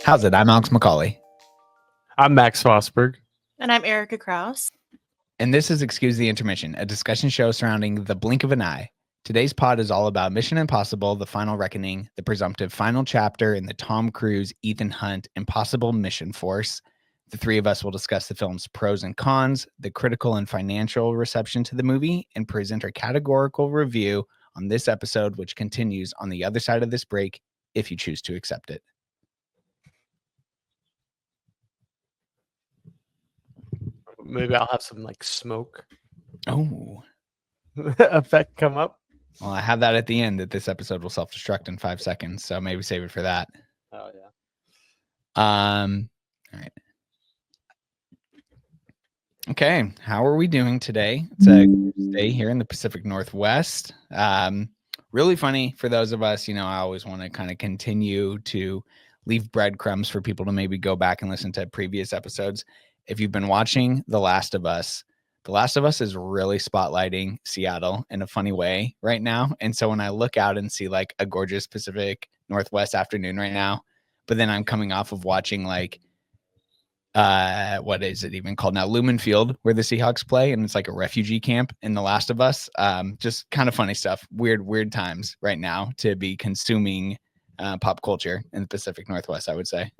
How's it? I'm Alex McCauley. I'm Max Fosberg. And I'm Erica Krause. And this is Excuse the Intermission, a discussion show surrounding the blink of an eye. Today's pod is all about Mission Impossible, The Final Reckoning, the presumptive final chapter in the Tom Cruise, Ethan Hunt, Impossible Mission Force. The three of us will discuss the film's pros and cons, the critical and financial reception to the movie, and present our categorical review on this episode, which continues on the other side of this break, if you choose to accept it. Maybe I'll have some like smoke Oh, effect come up. well, I have that at the end that this episode will self-destruct in 5 seconds, so maybe save it for that. Oh yeah. All right. Okay, how are we doing today? It's a day here in the Pacific Northwest. Really funny for those of us, I always want to kind of continue to leave breadcrumbs for people to maybe go back and listen to previous episodes. If you've been watching The Last of Us is really spotlighting Seattle in a funny way right now. And so when I look out and see like a gorgeous Pacific Northwest afternoon right now, but then I'm coming off of watching like, what is it even called now? Lumen Field, where the Seahawks play. And it's like a refugee camp in The Last of Us. Just kind of funny stuff. Weird times right now to be consuming pop culture in the Pacific Northwest, I would say.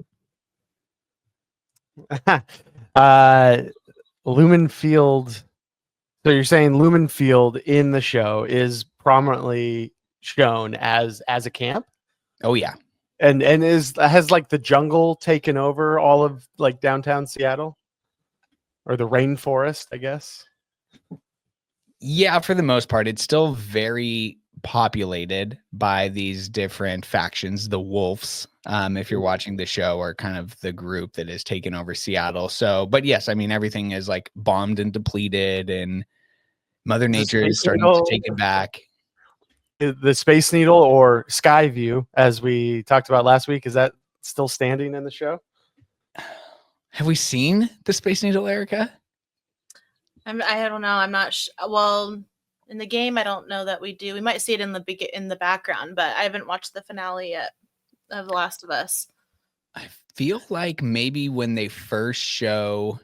Lumen Field. So you're saying Lumen Field in the show is prominently shown as a camp? Oh yeah. And has like the jungle taken over all of like downtown Seattle? Or the rainforest, I guess. Yeah, for the most part, it's still very populated by these different factions. The Wolves, if you're watching the show, are kind of the group that has taken over Seattle. So, but yes, I mean, everything is like bombed and depleted, and Mother Nature is starting to take it back. The Space Needle, or Skyview, as we talked about last week, is that still standing in the show? Have we seen the Space Needle, Erica? I don't know. I'm not well, in the game, I don't know that we do. We might see it in the background, but I haven't watched the finale yet of The Last of Us. I feel like maybe when they first show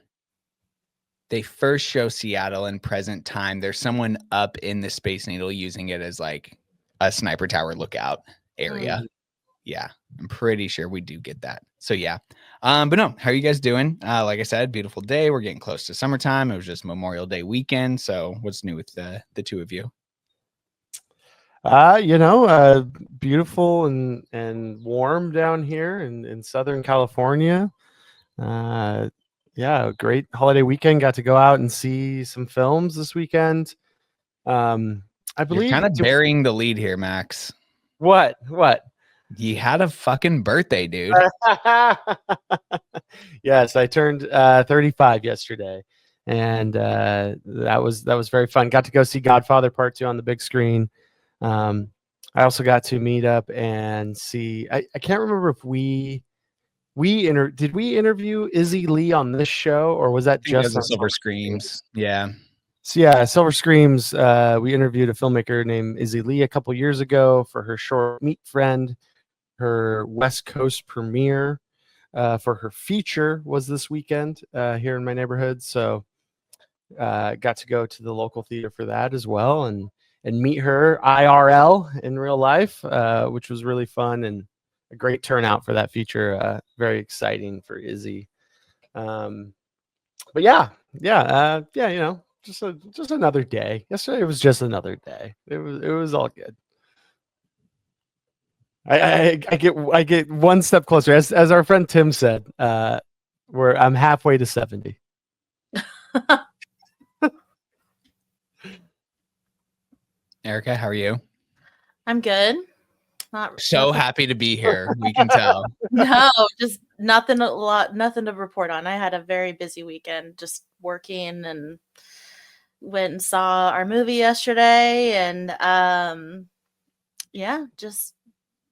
Seattle in present time, there's someone up in the Space Needle using it as like a sniper tower lookout area. Yeah, I'm pretty sure we do get that. So yeah. But no, how are you guys doing? Like I said, beautiful day. We're getting close to summertime. It was just Memorial Day weekend. So what's new with the two of you? Beautiful and warm down here in Southern California. Great holiday weekend. Got to go out and see some films this weekend. I believe you're kind of burying the lead here, Max. What? You had a fucking birthday, dude. Yes, I turned 35 yesterday, and that was very fun. Got to go see Godfather Part 2 on the big screen. I also got to meet up and see. I can't remember if did we interview Izzy Lee on this show, or was that just on Silver Screams? Yeah. So yeah, Silver Screams. We interviewed a filmmaker named Izzy Lee a couple years ago for her short Meet Friend. Her West Coast premiere for her feature was this weekend here in my neighborhood. So got to go to the local theater for that as well and meet her IRL in real life, which was really fun and a great turnout for that feature. Very exciting for Izzy. But just another day. Yesterday was just another day. It was all good. I get one step closer, as our friend Tim said. I'm halfway to 70. Erica, how are you? I'm good. Nothing. Happy to be here. We can tell. No, just nothing to report on. I had a very busy weekend, just working, and went and saw our movie yesterday, and just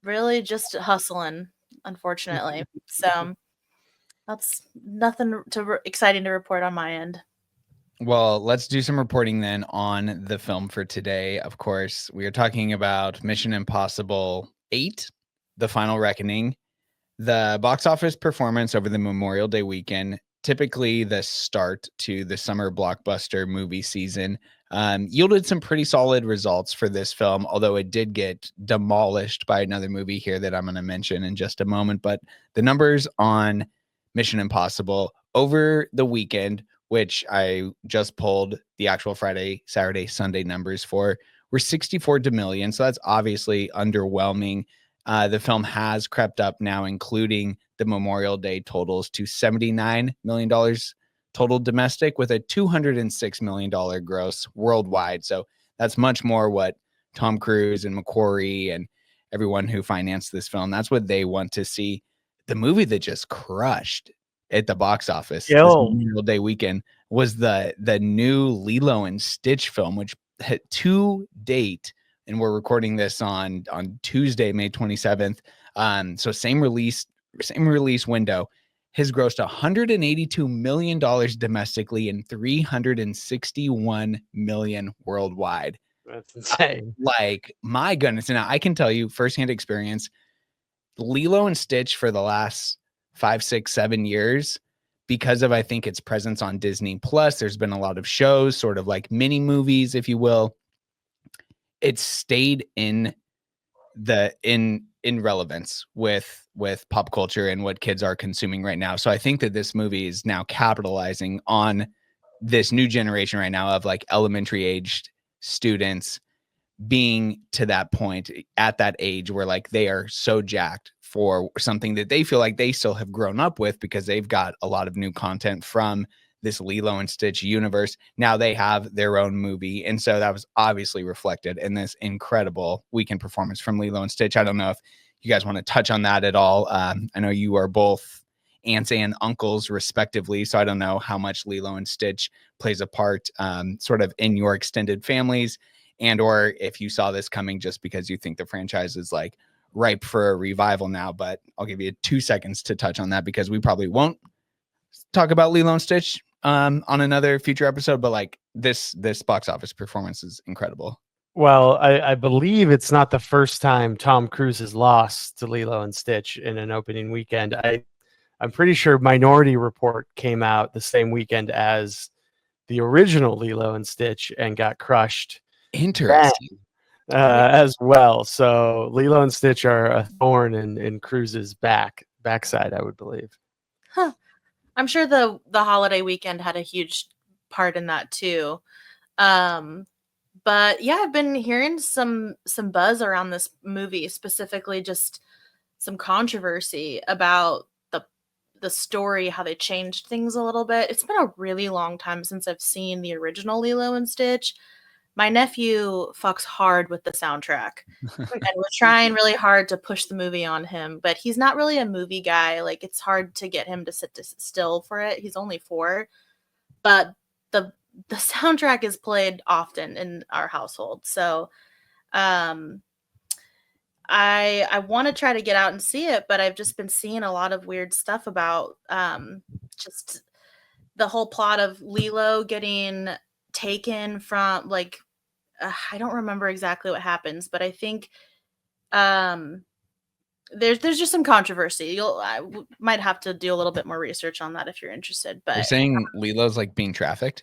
really just hustling, unfortunately. So that's nothing exciting to report on my end. Well, let's do some reporting then on the film for today. Of course, we are talking about Mission Impossible 8, The Final Reckoning. The box office performance over the Memorial Day weekend, typically the start to the summer blockbuster movie season, yielded some pretty solid results for this film, although it did get demolished by another movie here that I'm going to mention in just a moment. But the numbers on Mission Impossible over the weekend, which I just pulled the actual Friday, Saturday, Sunday numbers for, were 64 million. So that's obviously underwhelming. The film has crept up now, including the Memorial Day totals, to $79 million total domestic, with a $206 million gross worldwide. So that's much more what Tom Cruise and McQuarrie and everyone who financed this film, that's what they want to see. The movie that just crushed at the box office this Memorial Day weekend was the new Lilo and Stitch film, which hit to date, and we're recording this on Tuesday, May 27th. So same release window, has grossed $182 million domestically and $361 million worldwide. That's insane. Like, my goodness. And I can tell you firsthand experience, Lilo and Stitch for the last 5, 6, 7 years, because of, I think, its presence on Disney Plus, there's been a lot of shows, sort of like mini movies, if you will. It's stayed in relevance with pop culture and what kids are consuming right now. So I think that this movie is now capitalizing on this new generation right now of like elementary aged students being to that point at that age where like they are so jacked for something that they feel like they still have grown up with, because they've got a lot of new content from this Lilo and Stitch universe. Now they have their own movie. And so that was obviously reflected in this incredible weekend performance from Lilo and Stitch. I don't know if you guys want to touch on that at all. I know you are both aunts and uncles respectively, so I don't know how much Lilo and Stitch plays a part sort of in your extended families, and or if you saw this coming just because you think the franchise is like ripe for a revival now. But I'll give you 2 seconds to touch on that, because we probably won't talk about Lilo and Stitch on another future episode, but like this box office performance is incredible. Well, I believe it's not the first time Tom Cruise has lost to Lilo and Stitch in an opening weekend. I'm pretty sure Minority Report came out the same weekend as the original Lilo and Stitch and got crushed. Interesting. As well. So Lilo and Stitch are a thorn in Cruise's backside, I would believe. Huh. I'm sure the holiday weekend had a huge part in that too. But yeah, I've been hearing some buzz around this movie, specifically just some controversy about the story, how they changed things a little bit. It's been a really long time since I've seen the original Lilo and Stitch. My nephew fucks hard with the soundtrack and we're trying really hard to push the movie on him, but he's not really a movie guy. Like, it's hard to get him to sit still for it. He's only 4, but the soundtrack is played often in our household. So I want to try to get out and see it, but I've just been seeing a lot of weird stuff about just the whole plot of Lilo getting taken from, like, I don't remember exactly what happens, but I think there's just some controversy. I might have to do a little bit more research on that if you're interested. But you're saying Lilo's like being trafficked?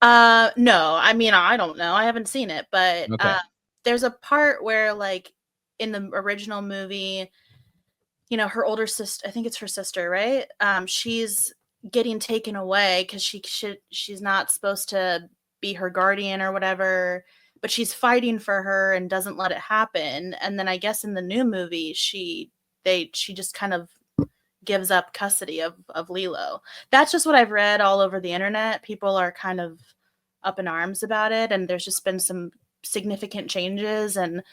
No, I mean, I don't know. I haven't seen it, but okay. There's a part where, like, in the original movie, you know, her older sister, I think it's her sister, right? She's getting taken away because she's not supposed to be her guardian or whatever, but she's fighting for her and doesn't let it happen. And then I guess in the new movie, she just kind of gives up custody of Lilo. That's just what I've read all over the internet. People are kind of up in arms about it, and there's just been some significant changes. And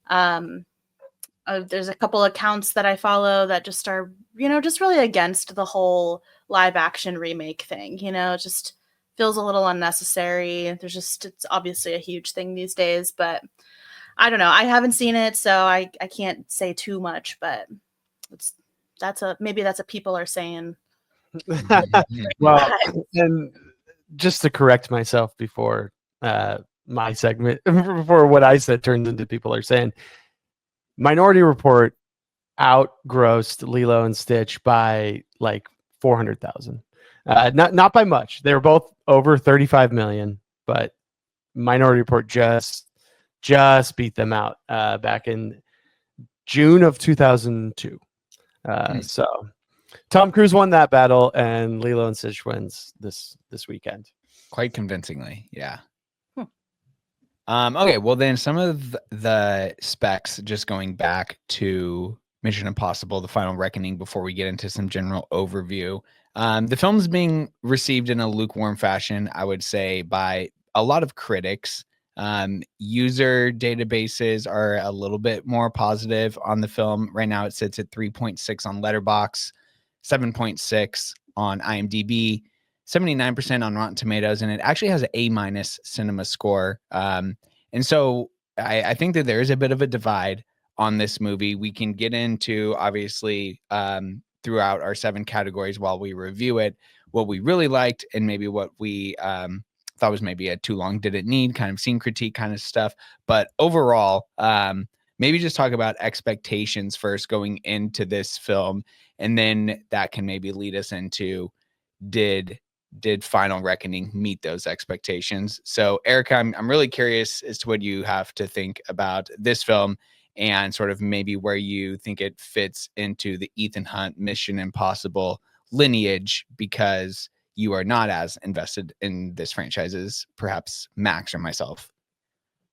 there's a couple accounts that I follow that just are, you know, just really against the whole live action remake thing. You know, it just feels a little unnecessary. It's obviously a huge thing these days, but I don't know. I haven't seen it, so I can't say too much, but maybe that's what people are saying. Well, and just to correct myself before my segment, before what I said turns into people are saying, Minority Report outgrossed Lilo and Stitch by like 400,000. Not by much. They were both over 35 million, but Minority Report just beat them out back in June of 2002. So Tom Cruise won that battle, and Lilo and Stitch wins this weekend. Quite convincingly, yeah. Okay, well then some of the specs, just going back to Mission Impossible: The Final Reckoning before we get into some general overview. The film's being received in a lukewarm fashion, I would say, by a lot of critics. User databases are a little bit more positive on the film. Right now it sits at 3.6 on Letterboxd, 7.6 on IMDb, 79% on Rotten Tomatoes, and it actually has an A- cinema score. And so I think that there is a bit of a divide on this movie. We can get into, obviously, throughout our 7 categories while we review it, what we really liked and maybe what we thought was maybe a too long, didn't need, kind of scene critique kind of stuff. But overall, maybe just talk about expectations first going into this film, and then that can maybe lead us into did Final Reckoning meet those expectations? So Erica, I'm really curious as to what you have to think about this film and sort of maybe where you think it fits into the Ethan Hunt Mission Impossible lineage, because you are not as invested in this franchise as perhaps Max or myself.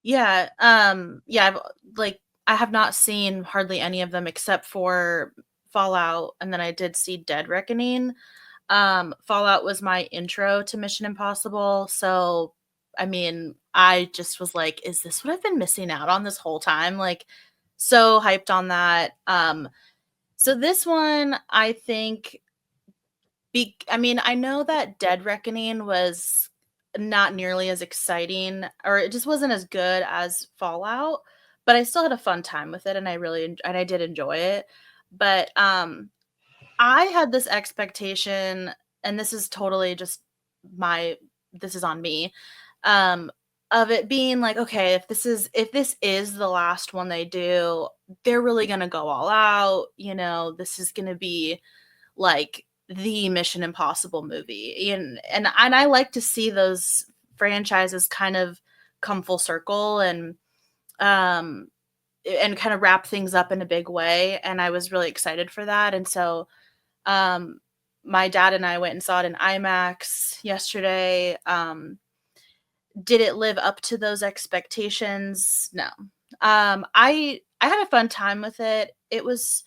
Yeah. I have not seen hardly any of them except for Fallout, and then I did see Dead Reckoning. Fallout was my intro to Mission Impossible, so I mean, I just was like, is this what I've been missing out on this whole time? Like, so hyped on that. So this one, I think, I know that Dead Reckoning was not nearly as exciting, or it just wasn't as good as Fallout, but I still had a fun time with it, and I did enjoy it. But I had this expectation, and this is totally just this is on me, of it being like, okay, if this is the last one they do, they're really gonna go all out. This is gonna be like the Mission Impossible movie, and I like to see those franchises kind of come full circle and kind of wrap things up in a big way. And I was really excited for that, and so my dad and I went and saw it in IMAX yesterday. Did it live up to those expectations? No. I had a fun time with it. It was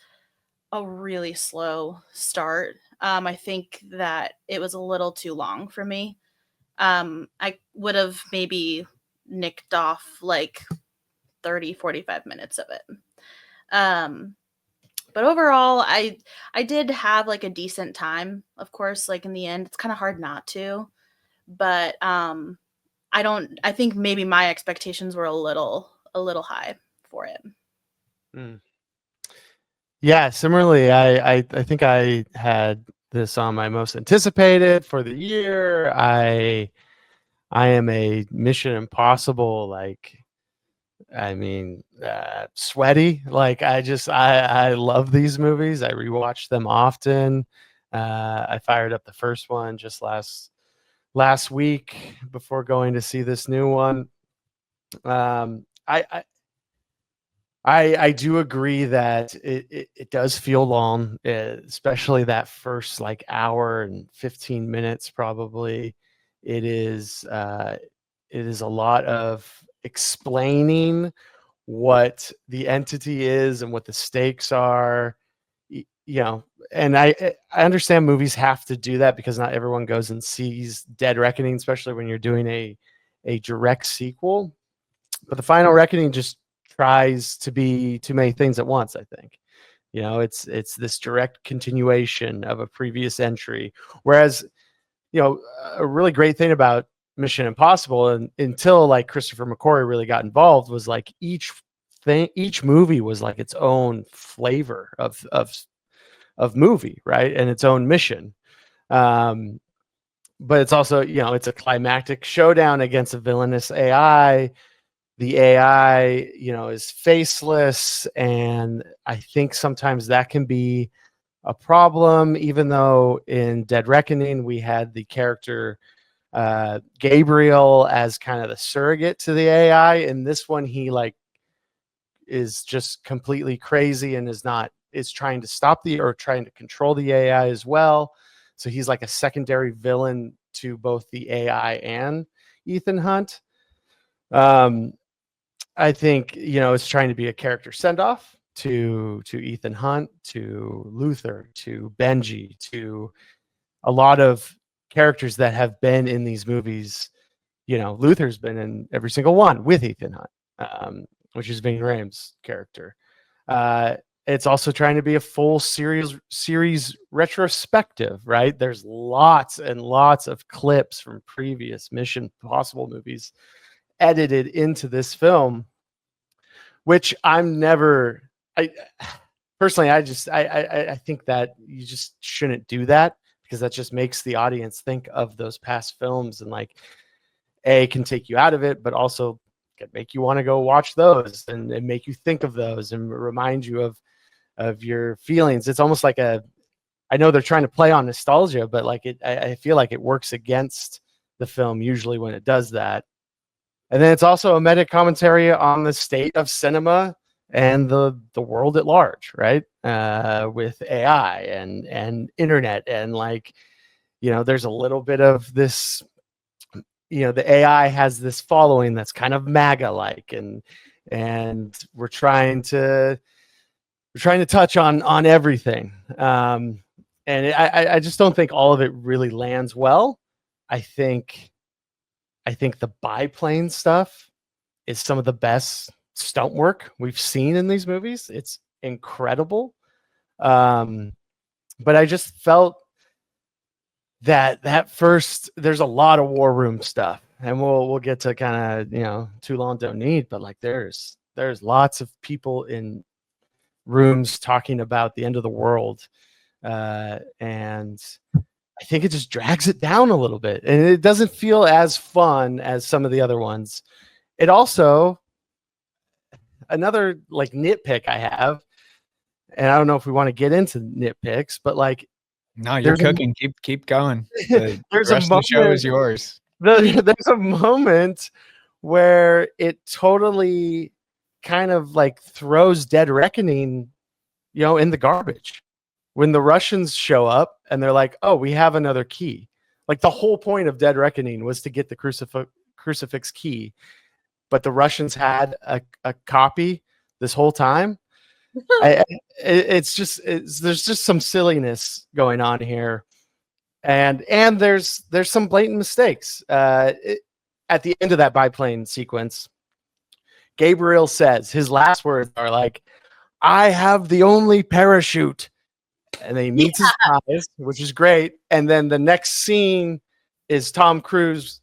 a really slow start. I think that it was a little too long for me. I would have maybe nicked off like 30, 45 minutes of it. But overall, I did have like a decent time. Of course, like in the end, it's kind of hard not to. But I think maybe my expectations were a little high for it. Yeah, similarly, I think I had this on my most anticipated for the year. I am a Mission Impossible, sweaty. Like I love these movies. I rewatch them often. I fired up the first one just last week before going to see this new one. I do agree that it does feel long, especially that first like hour and 15 minutes. Probably it is a lot of explaining what the entity is and what the stakes are, and I understand movies have to do that because not everyone goes and sees Dead Reckoning, especially when you're doing a direct sequel. But the Final Reckoning just tries to be too many things at once. I think, it's this direct continuation of a previous entry. Whereas, a really great thing about Mission Impossible, and until like Christopher McQuarrie really got involved, was like each movie was like its own flavor of movie, right, and its own mission. But it's also, it's a climactic showdown against a villainous AI. the AI, is faceless, and I think sometimes that can be a problem. Even though in Dead Reckoning we had the character Gabriel as kind of the surrogate to the AI, in this one he is just completely crazy and is trying to stop or trying to control the AI as well. So he's like a secondary villain to both the AI and Ethan Hunt. I think, it's trying to be a character send off to Ethan Hunt, to Luther, to Benji, to a lot of characters that have been in these movies. Luther's been in every single one with Ethan Hunt, which is Ving Rhames' character. It's also trying to be a full series retrospective, right? There's lots and lots of clips from previous Mission Impossible movies edited into this film, which I personally, I think that you just shouldn't do that, because that just makes the audience think of those past films, and can take you out of it, but also can make you want to go watch those and make you think of those and remind you of your feelings. It's almost like I know they're trying to play on nostalgia, but I feel like it works against the film usually when it does that. And then it's also a meta commentary on the state of cinema and the world at large, right? With AI and internet, and there's a little bit of this, the AI has this following that's kind of MAGA like, and we're trying to touch on everything. And I just don't think all of it really lands well. I think the biplane stuff is some of the best stunt work we've seen in these movies. It's incredible. But I just felt that first, there's a lot of war room stuff, and we'll get to kind of, too long don't need, but there's lots of people in rooms talking about the end of the world. And I think it just drags it down a little bit, and it doesn't feel as fun as some of the other ones. It also, another nitpick I have, and I don't know if we want to get into nitpicks, but no, you're cooking. Keep going. The there's rest of the show is yours. There's a moment where it totally kind of throws Dead Reckoning, in the garbage. When the Russians show up and they're like, oh, we have another key. The whole point of Dead Reckoning was to get the crucifix key, but the Russians had a copy this whole time. There's just some silliness going on here, and there's some blatant mistakes. At the end of that biplane sequence, Gabriel says his last words are "I have the only parachute." And then he meets his eyes, which is great. And then the next scene is Tom Cruise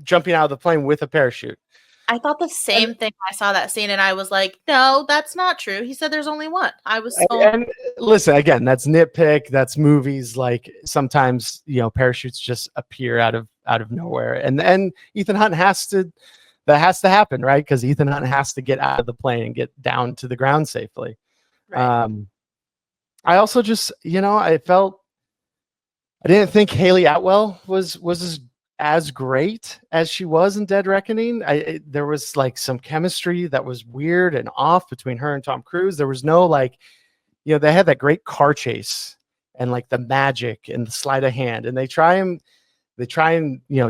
jumping out of the plane with a parachute. I thought the same thing. I saw that scene and I was like, no, that's not true. He said there's only one. I was so... And listen, again, that's nitpick. That's movies. Sometimes, parachutes just appear out of nowhere. And Ethan Hunt that has to happen, right? Because Ethan Hunt has to get out of the plane and get down to the ground safely. Right. I also just, I didn't think Haley Atwell was as great as she was in Dead Reckoning. There was some chemistry that was weird and off between her and Tom Cruise. There was no they had that great car chase and the magic and the sleight of hand, and they try and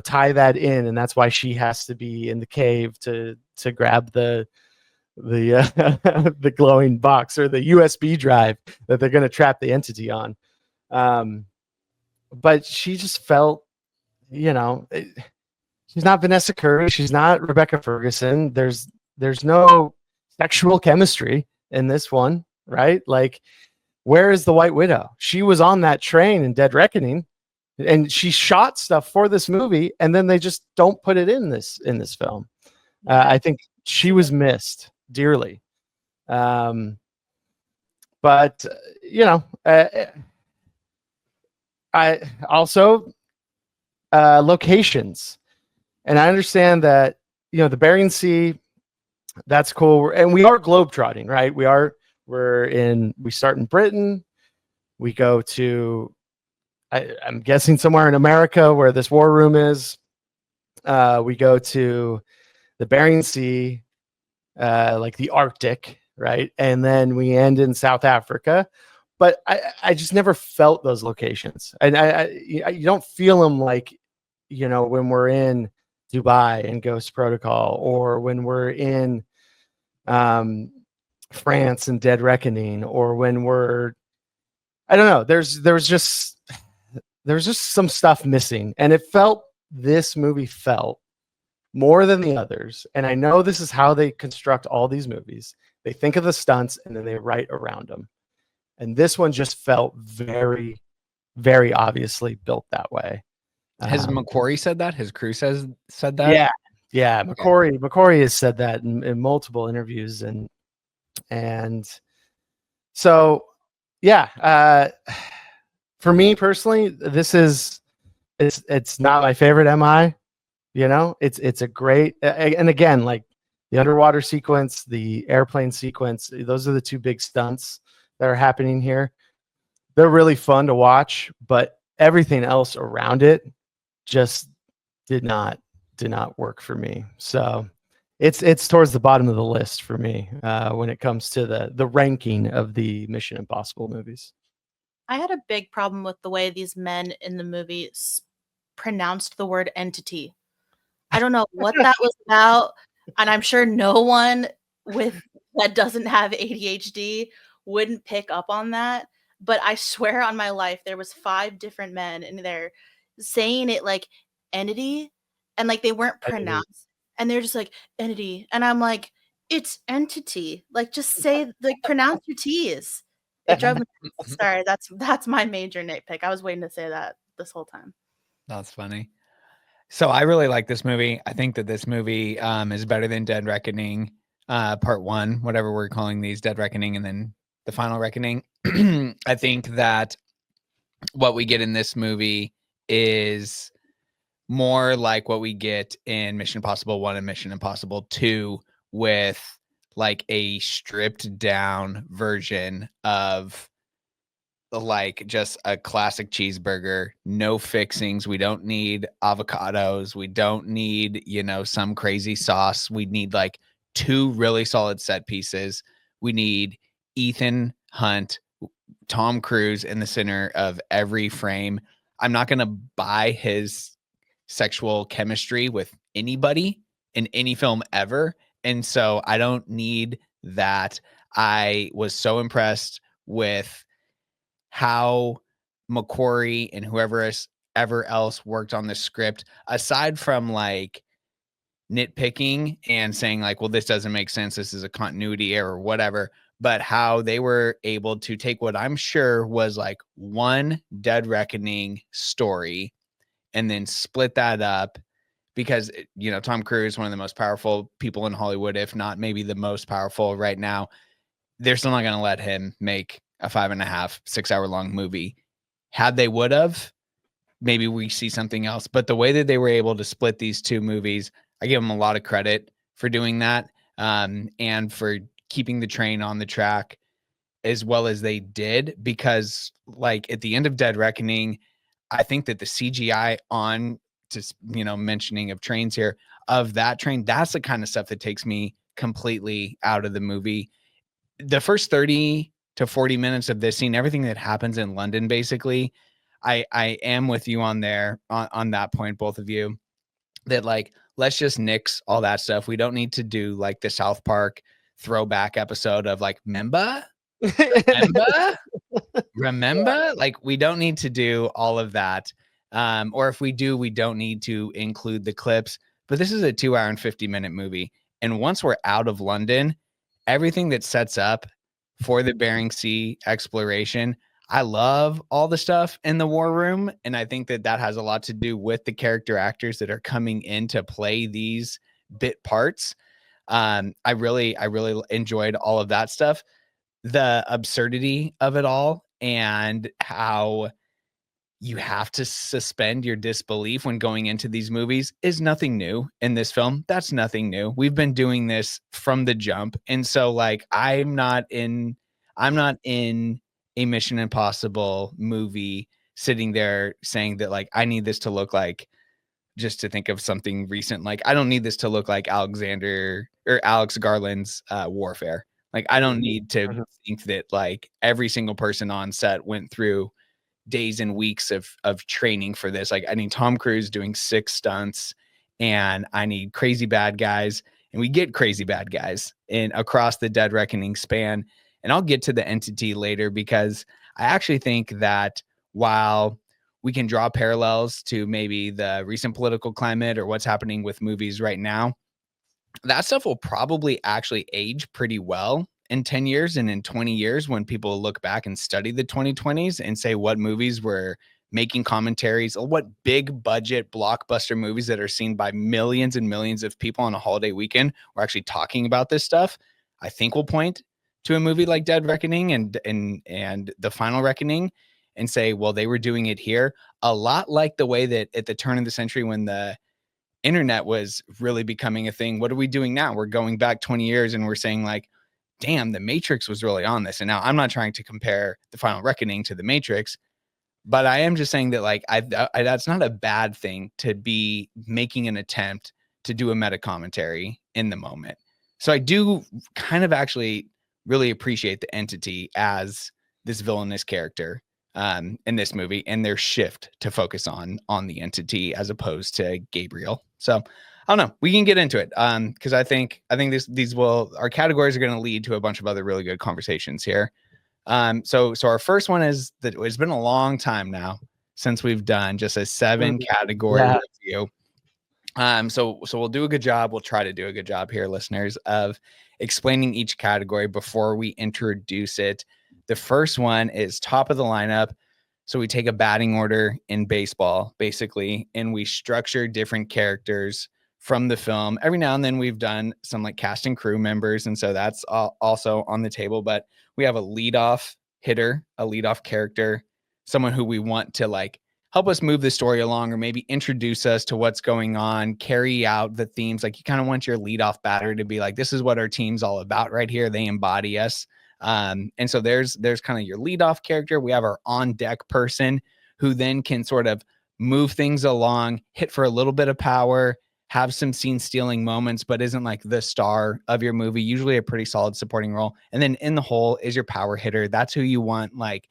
tie that in, and that's why she has to be in the cave to grab the the glowing box or the USB drive that they're going to trap the entity on. But she just felt, she's not Vanessa Kirby. She's not Rebecca Ferguson. There's no sexual chemistry in this one, right? Where is the White Widow? She was on that train in Dead Reckoning, and she shot stuff for this movie, and then they just don't put it in this film. I think she was missed dearly. But I also locations, and I understand that the Bering Sea, that's cool. And we are globe-trotting, right? We start in Britain. We go to, I'm guessing somewhere in America where this war room is. We go to the Bering Sea, like the Arctic, right? And then we end in South Africa. But I just never felt those locations. And you don't feel them like, when we're in Dubai and Ghost Protocol, or when we're in France and Dead Reckoning, or when I don't know. There was just some stuff missing, and this movie felt more than the others. And I know this is how they construct all these movies. They think of the stunts and then they write around them. And this one just felt very, very obviously built that way. Has McQuarrie said that? His crew said that? Yeah. McQuarrie has said that in multiple interviews, and so yeah. For me personally, it's not my favorite MI. It's a great, and again, like the underwater sequence, the airplane sequence, those are the two big stunts that are happening here. They're really fun to watch, but everything else around it just did not work for me. So it's towards the bottom of the list for me when it comes to the ranking of the Mission Impossible movies. I had a big problem with the way these men in the movie pronounced the word entity. I don't know what that was about, and I'm sure no one that doesn't have ADHD wouldn't pick up on that. But I swear on my life, there was 5 different men in there saying it like entity, and like they weren't pronounced, and they're just like entity, and I'm like, it's entity. Like just pronounce your T's. It drove me. Sorry, that's my major nitpick. I was waiting to say that this whole time. That's funny. So I really like this movie. I think that this movie is better than Dead Reckoning Part 1, whatever we're calling these, Dead Reckoning and then the Final Reckoning. I think that what we get in this movie is more like what we get in Mission Impossible 1 and Mission Impossible 2, with like a stripped down version of like just a classic cheeseburger, no fixings. We don't need avocados. We don't need, some crazy sauce. We need like 2 really solid set pieces. We need Ethan Hunt, Tom Cruise in the center of every frame. I'm not going to buy his sexual chemistry with anybody in any film ever. And so I don't need that. I was so impressed with how McQuarrie and whoever ever else worked on the script, aside from like nitpicking and saying like, well, this doesn't make sense, this is a continuity error or whatever, but how they were able to take what I'm sure was like one Dead Reckoning story and then split that up, because Tom Cruise, one of the most powerful people in Hollywood, if not maybe the most powerful right now. They're still not going to let him make a 5.5, 6 hour long movie. Had they would have, maybe we see something else. But the way that they were able to split these 2 movies, I give them a lot of credit for doing that, and for keeping the train on the track as well as they did. Because like at the end of Dead Reckoning, I think that the CGI on, just mentioning of trains here, of that train, that's the kind of stuff that takes me completely out of the movie. The first 30 to 40 minutes of this scene, everything that happens in London, basically, I am with you on that point, both of you, that like, let's just nix all that stuff. We don't need to do like the South Park throwback episode of like, remember, like we don't need to do all of that. Or if we do, we don't need to include the clips. But this is a 2 hour and 50-minute movie. And once we're out of London, everything that sets up for the Bering Sea exploration, I love all the stuff in the war room. And I think that has a lot to do with the character actors that are coming in to play these bit parts. I really enjoyed all of that stuff. The absurdity of it all, and how you have to suspend your disbelief when going into these movies is nothing new in this film. That's nothing new. We've been doing this from the jump. And so like I'm not in a Mission Impossible movie sitting there saying that like I need this to look like, just to think of something recent, like I don't need this to look like Alex Garland's Warfare. Like I don't need to think that like every single person on set went through days and weeks of training for this. Like I need Tom Cruise doing 6 stunts, and I need crazy bad guys, and we get crazy bad guys in across the Dead Reckoning span. And I'll get to the entity later, because I actually think that while we can draw parallels to maybe the recent political climate or what's happening with movies right now, that stuff will probably actually age pretty well in 10 years and in 20 years when people look back and study the 2020s and say what movies were making commentaries, or what big budget blockbuster movies that are seen by millions and millions of people on a holiday weekend were actually talking about this stuff. I think we'll point to a movie like Dead Reckoning and The Final Reckoning and say, well, they were doing it here, a lot like the way that at the turn of the century when the internet was really becoming a thing. What are we doing now? We're going back 20 years and we're saying like, damn, the Matrix was really on this. And now I'm not trying to compare The Final Reckoning to the Matrix, but I am just saying that like I that's not a bad thing to be making an attempt to do a meta commentary in the moment. So I do kind of actually really appreciate the entity as this villainous character in this movie, and their shift to focus on the entity as opposed to Gabriel. So I don't know. We can get into it because I think these our categories are going to lead to a bunch of other really good conversations here. So our first one is that it's been a long time now since we've done just a 7 category review. So we'll do a good job. We'll try to do a good job here, listeners, of explaining each category before we introduce it. The first one is top of the lineup. So we take a batting order in baseball, basically, and we structure different characters from the film. Every now and then we've done some like cast and crew members, and so that's also on the table. But we have a leadoff hitter, a leadoff character, someone who we want to like help us move the story along, or maybe introduce us to what's going on, carry out the themes. Like you kind of want your leadoff batter to be like, this is what our team's all about right here. They embody us. And so there's kind of your leadoff character. We have our on deck person who then can sort of move things along, hit for a little bit of power, have some scene stealing moments, but isn't like the star of your movie, usually a pretty solid supporting role. And then in the hole is your power hitter. That's who you want, like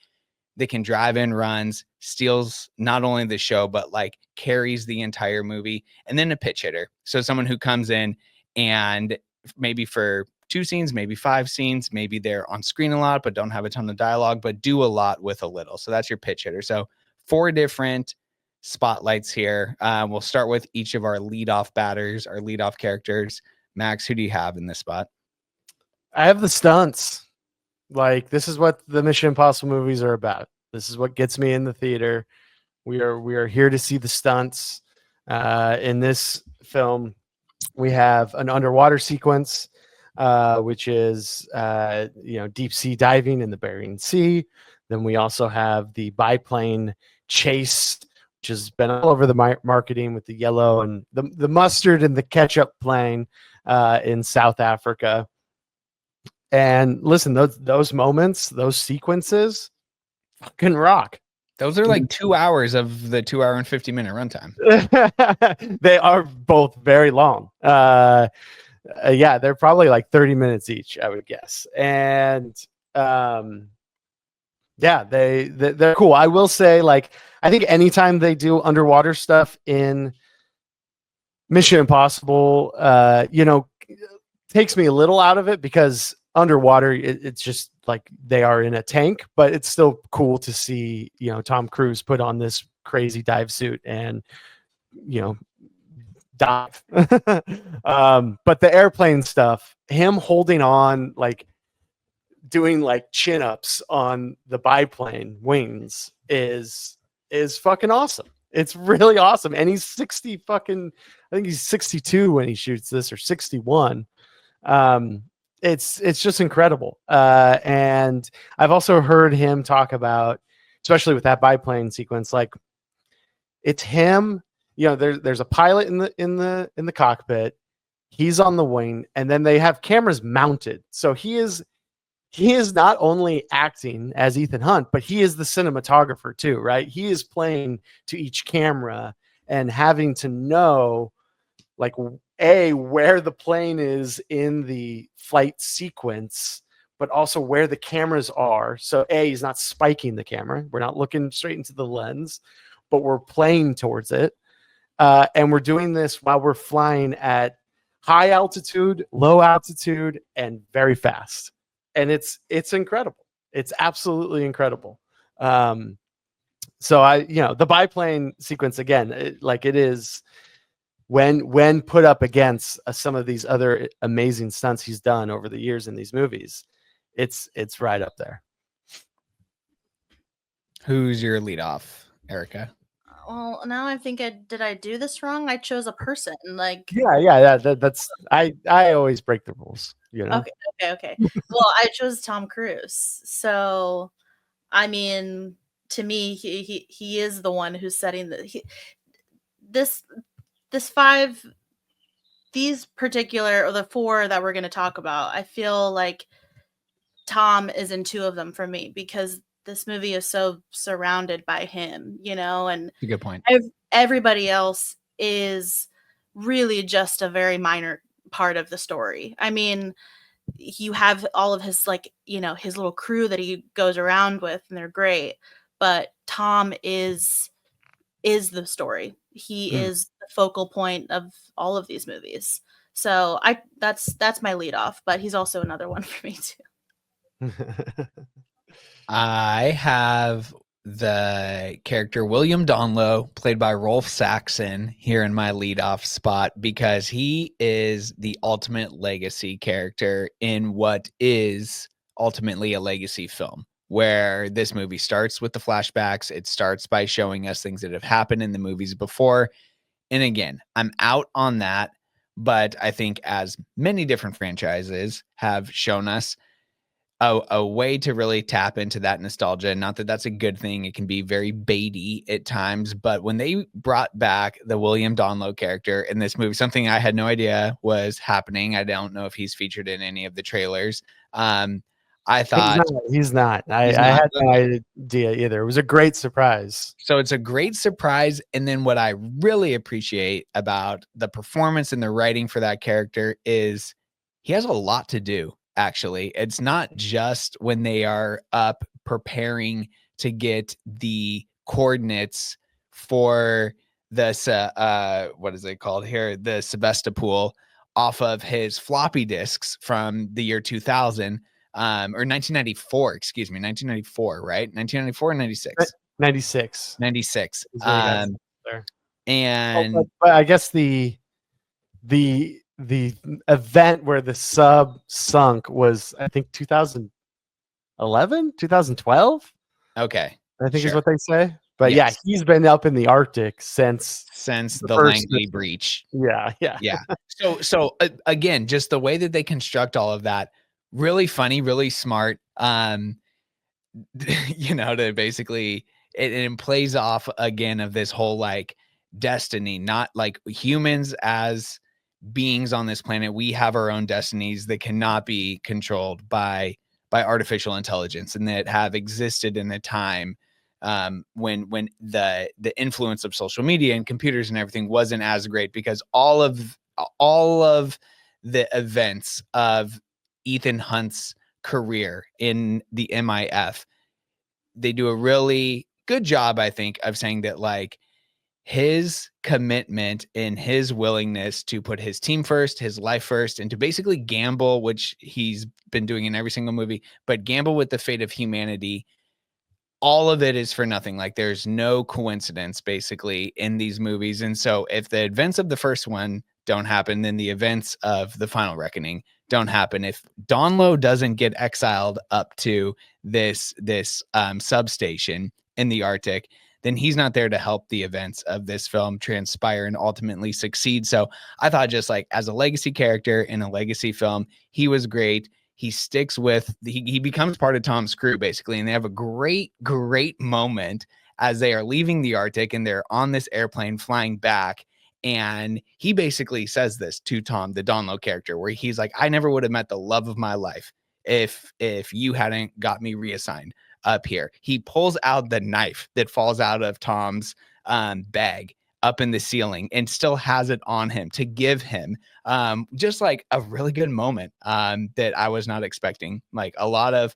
that can drive in runs, steals not only the show, but like carries the entire movie. And then a pitch hitter. So someone who comes in and maybe for 2 scenes, maybe 5 scenes, maybe they're on screen a lot, but don't have a ton of dialogue, but do a lot with a little. So that's your pitch hitter. So 4 different spotlights here. We'll start with each of our leadoff batters, our leadoff characters. Max, who do you have in this spot? I have the stunts. Like, this is what the Mission Impossible movies are about. This is what gets me in the theater. We are here to see the stunts. In this film, we have an underwater sequence, which is deep sea diving in the Bering Sea. Then we also have the biplane chase, which has been all over the marketing with the yellow and the mustard and the ketchup plane in South Africa. And listen, those moments, those sequences, fucking rock. Those are like 2 hours of the 2 hour and 50-minute runtime. They are both very long. Yeah, they're probably like 30 minutes each, I would guess. And yeah, they're cool. I will say, like, I think anytime they do underwater stuff in Mission Impossible, takes me a little out of it, because underwater it's just like they are in a tank, but it's still cool to see Tom Cruise put on this crazy dive suit and dive. But the airplane stuff, him holding on, like doing like chin-ups on the biplane wings is fucking awesome. It's really awesome. And he's I think he's 62 when he shoots this, or 61. It's just incredible. And I've also heard him talk about especially with that biplane sequence. Like, it's him. You know, there's a pilot in the cockpit. He's on the wing, and then they have cameras mounted. So he is not only acting as Ethan Hunt, but he is the cinematographer too, right? He is playing to each camera and having to know, like, where the plane is in the flight sequence, but also where the cameras are. So he's not spiking the camera. We're not looking straight into the lens, but we're playing towards it. And we're doing this while we're flying at high altitude, low altitude, and very fast. And it's incredible. It's absolutely incredible. So the biplane sequence again, it is, when put up against some of these other amazing stunts he's done over the years in these movies, it's right up there. Who's your lead off, Erica? Well, now I think did I do this wrong? I chose a person. Like, That's I always break the rules, you know. Okay. Well, I chose Tom Cruise. So, I mean, to me, he is the one who's setting these particular, or the 4 that we're going to talk about. I feel like Tom is in 2 of them for me, because this movie is so surrounded by him, and a good point. Everybody else is really just a very minor part of the story. I mean, you have all of his, his little crew that he goes around with, and they're great, but Tom is the story. He is the focal point of all of these movies. So that's my lead off, but he's also another one for me too. I have the character William Donlow, played by Rolf Saxon, here in my leadoff spot, because he is the ultimate legacy character in what is ultimately a legacy film, where this movie starts with the flashbacks. It starts by showing us things that have happened in the movies before. And again, I'm out on that, but I think, as many different franchises have shown us, a way to really tap into that nostalgia. Not that that's a good thing. It can be very baity at times, but when they brought back the William Donlow character in this movie, something I had no idea was happening. I don't know if he's featured in any of the trailers. I thought he's not. I had no idea either. It was a great surprise. So it's a great surprise. And then what I really appreciate about the performance and the writing for that character is he has a lot to do. Actually, it's not just when they are up preparing to get the coordinates for this, what is it called here? The Sebastopol off of his floppy disks from the year 2000, or 1994, excuse me, 1994, right? 1994 or 96? 96. 96. And but I guess the event where the sub sunk was, I think, 2011, 2012. Okay. I think is what they say. But yes. He's been up in the Arctic since the Langley breach. Yeah. So again, just the way that they construct all of that, really funny, really smart. To basically it plays off again of this whole like destiny, not like humans as beings on this planet. We have our own destinies that cannot be controlled by artificial intelligence, and that have existed in a time when the influence of social media and computers and everything wasn't as great, because all of the events of Ethan Hunt's career in the MIF, they do a really good job, I think, of saying that like his commitment and his willingness to put his team first, his life first, and to basically gamble, which he's been doing in every single movie, but gamble with the fate of humanity. All of it is for nothing. Like, there's no coincidence basically in these movies. And so if the events of the first one don't happen, then the events of the Final Reckoning don't happen. If Donlow doesn't get exiled up to this substation in the Arctic, then he's not there to help the events of this film transpire and ultimately succeed. So I thought, just like as a legacy character in a legacy film, he was great. he sticks with he becomes part of Tom's crew basically, and they have a great moment as they are leaving the Arctic and they're on this airplane flying back. And he basically says this to Tom, the Donlo character, where he's like, I never would have met the love of my life if you hadn't got me reassigned up here. He pulls out the knife that falls out of Tom's bag up in the ceiling and still has it on him to give him just like a really good moment that I was not expecting. Like a lot of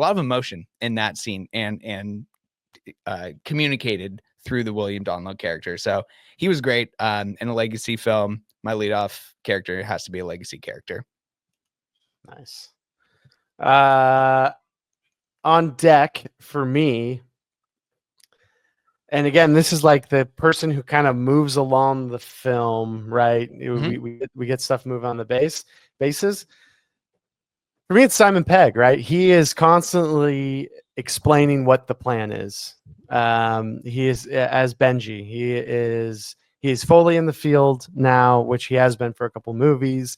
emotion in that scene and communicated through the William Donlow character. So he was great in a legacy film. My leadoff character has to be a legacy character. Nice. On deck for me, and again, this is like the person who kind of moves along the film, right? We get stuff moving on the bases. For me, it's Simon Pegg, right? He is constantly explaining what the plan is. He is as Benji. He is fully in the field now, which he has been for a couple movies.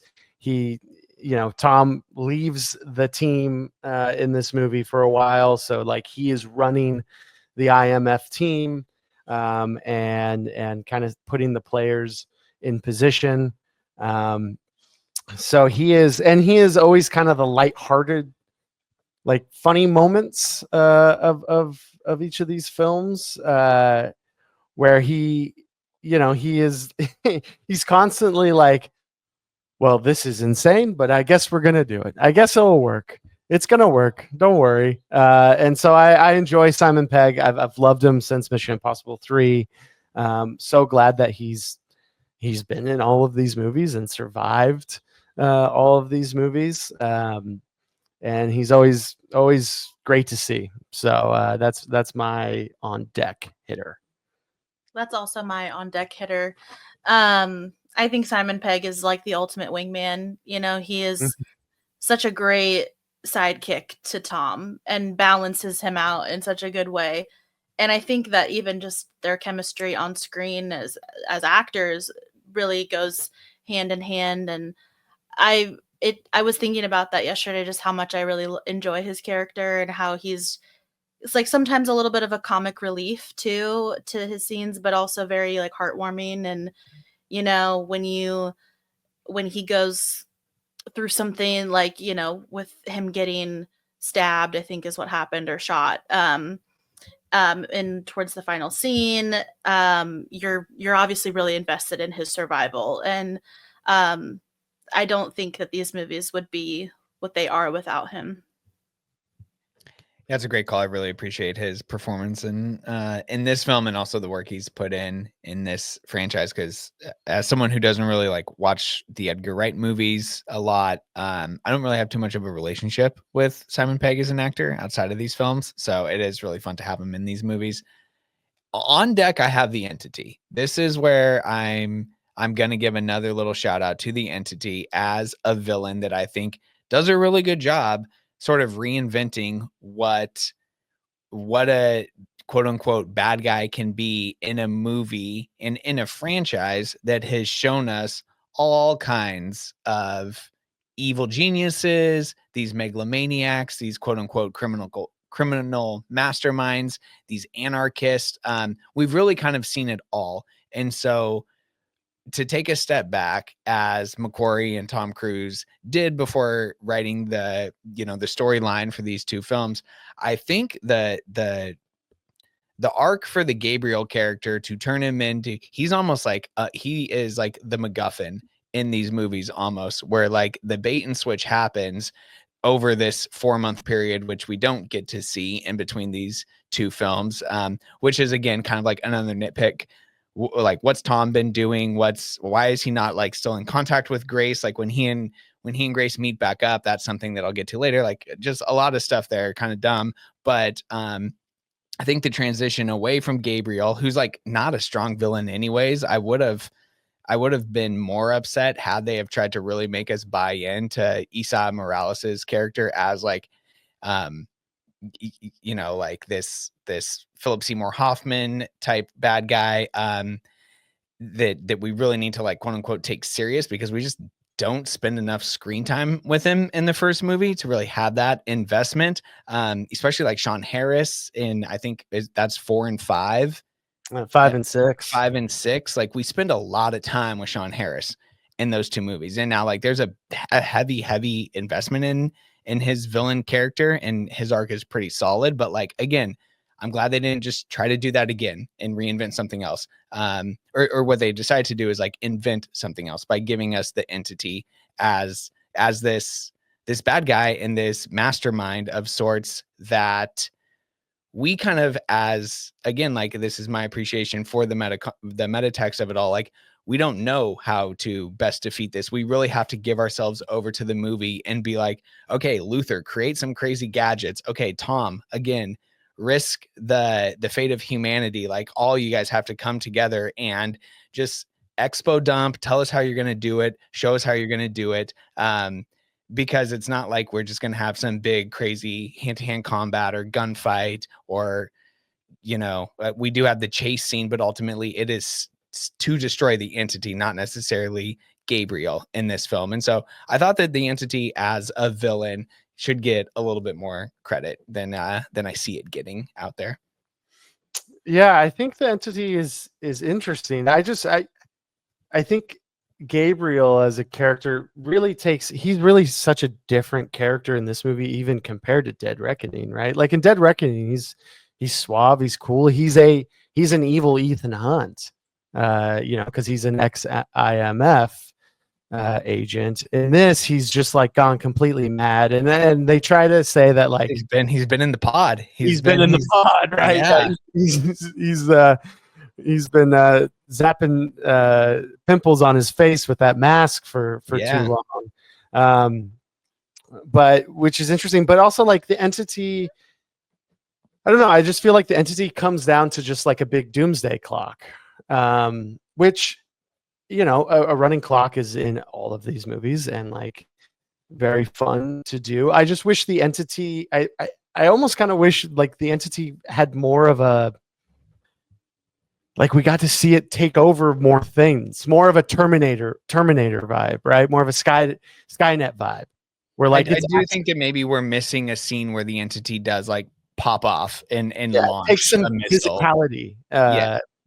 Tom leaves the team in this movie for a while, so like he is running the IMF team and kind of putting the players in position. So he is always kind of the lighthearted, like funny moments of each of these films where he is he's constantly like, well, this is insane, but I guess we're gonna do it. I guess it'll work. It's gonna work. Don't worry. And so I enjoy Simon Pegg. I've loved him since Mission Impossible 3. So glad that he's been in all of these movies and survived all of these movies. And he's always great to see. So that's my on deck hitter. That's also my on deck hitter. I think Simon Pegg is like the ultimate wingman. He is such a great sidekick to Tom and balances him out in such a good way. And I think that even just their chemistry on screen as actors really goes hand in hand. And I was thinking about that yesterday, just how much I really enjoy his character and how it's like sometimes a little bit of a comic relief too to his scenes, but also very like heartwarming. And when he goes through something like with him getting stabbed, I think is what happened, or shot and towards the final scene, you're obviously really invested in his survival. And I don't think that these movies would be what they are without him. That's a great call. I really appreciate his performance in this film and also the work he's put in this franchise. Because as someone who doesn't really like watch the Edgar Wright movies a lot, I don't really have too much of a relationship with Simon Pegg as an actor outside of these films. So it is really fun to have him in these movies. On deck, I have The Entity. This is where I'm going to give another little shout out to The Entity as a villain that I think does a really good job sort of reinventing what a quote unquote bad guy can be in a movie and in a franchise that has shown us all kinds of evil geniuses, these megalomaniacs, these quote unquote criminal masterminds, these anarchists. We've really kind of seen it all. And so to take a step back, as McQuarrie and Tom Cruise did before writing the storyline for these two films, I think the arc for the Gabriel character to turn him into, he's almost like he is like the MacGuffin in these movies, almost, where like the bait and switch happens over this 4-month period, which we don't get to see in between these two films, which is again kind of like another nitpick. Like, what's Tom been doing? Why is he not like still in contact with Grace? Like when he and Grace meet back up, that's something that I'll get to later. Like just a lot of stuff there, kind of dumb. But I think the transition away from Gabriel, who's like not a strong villain anyways, I would have been more upset had they have tried to really make us buy into Esai Morales's character as like, like this Philip Seymour Hoffman type bad guy that we really need to like quote unquote take serious, because we just don't spend enough screen time with him in the first movie to really have that investment. Especially like Sean Harris in, I think that's 4 and 5. 5 and 6. 5 and 6. Like we spend a lot of time with Sean Harris in those two movies. And now like there's a heavy investment in his villain character, and his arc is pretty solid. But like, again, I'm glad they didn't just try to do that again and reinvent something else. Or what they decided to do is like invent something else by giving us the entity as this bad guy and this mastermind of sorts that we kind of, as again, like this is my appreciation for the meta text of it all. Like we don't know how to best defeat this. We really have to give ourselves over to the movie and be like, okay, Luther, create some crazy gadgets. Okay, Tom, again, risk the fate of humanity. Like all you guys have to come together and just expo dump. Tell us how you're going to do it. Show us how you're going to do it. Because it's not like we're just going to have some big crazy hand-to-hand combat or gunfight, or, you know, we do have the chase scene, but ultimately it is to destroy the entity, not necessarily Gabriel in this film. And so I thought that the entity as a villain should get a little bit more credit than I see it getting out there. Yeah, I think the entity is interesting. I think Gabriel as a character really he's really such a different character in this movie, even compared to Dead Reckoning, right? Like in Dead Reckoning, he's suave, he's cool, he's an evil Ethan Hunt, you know, because he's an ex-IMF agent. In this, he's just like gone completely mad, and then they try to say that like he's been in the pod. He's been in the pod, right? Yeah. He's been zapping pimples on his face with that mask for too long. But which is interesting, but also like the entity, I don't know, I just feel like the entity comes down to just like a big doomsday clock, which, you know, a running clock is in all of these movies and like very fun to do. I just wish the entity, I almost kind of wish like the entity had more of a, like we got to see it take over more things, more of a Terminator vibe, right? More of a Skynet vibe. Where like I do think that maybe we're missing a scene where the entity does like pop off and launch take some a missile. physicality.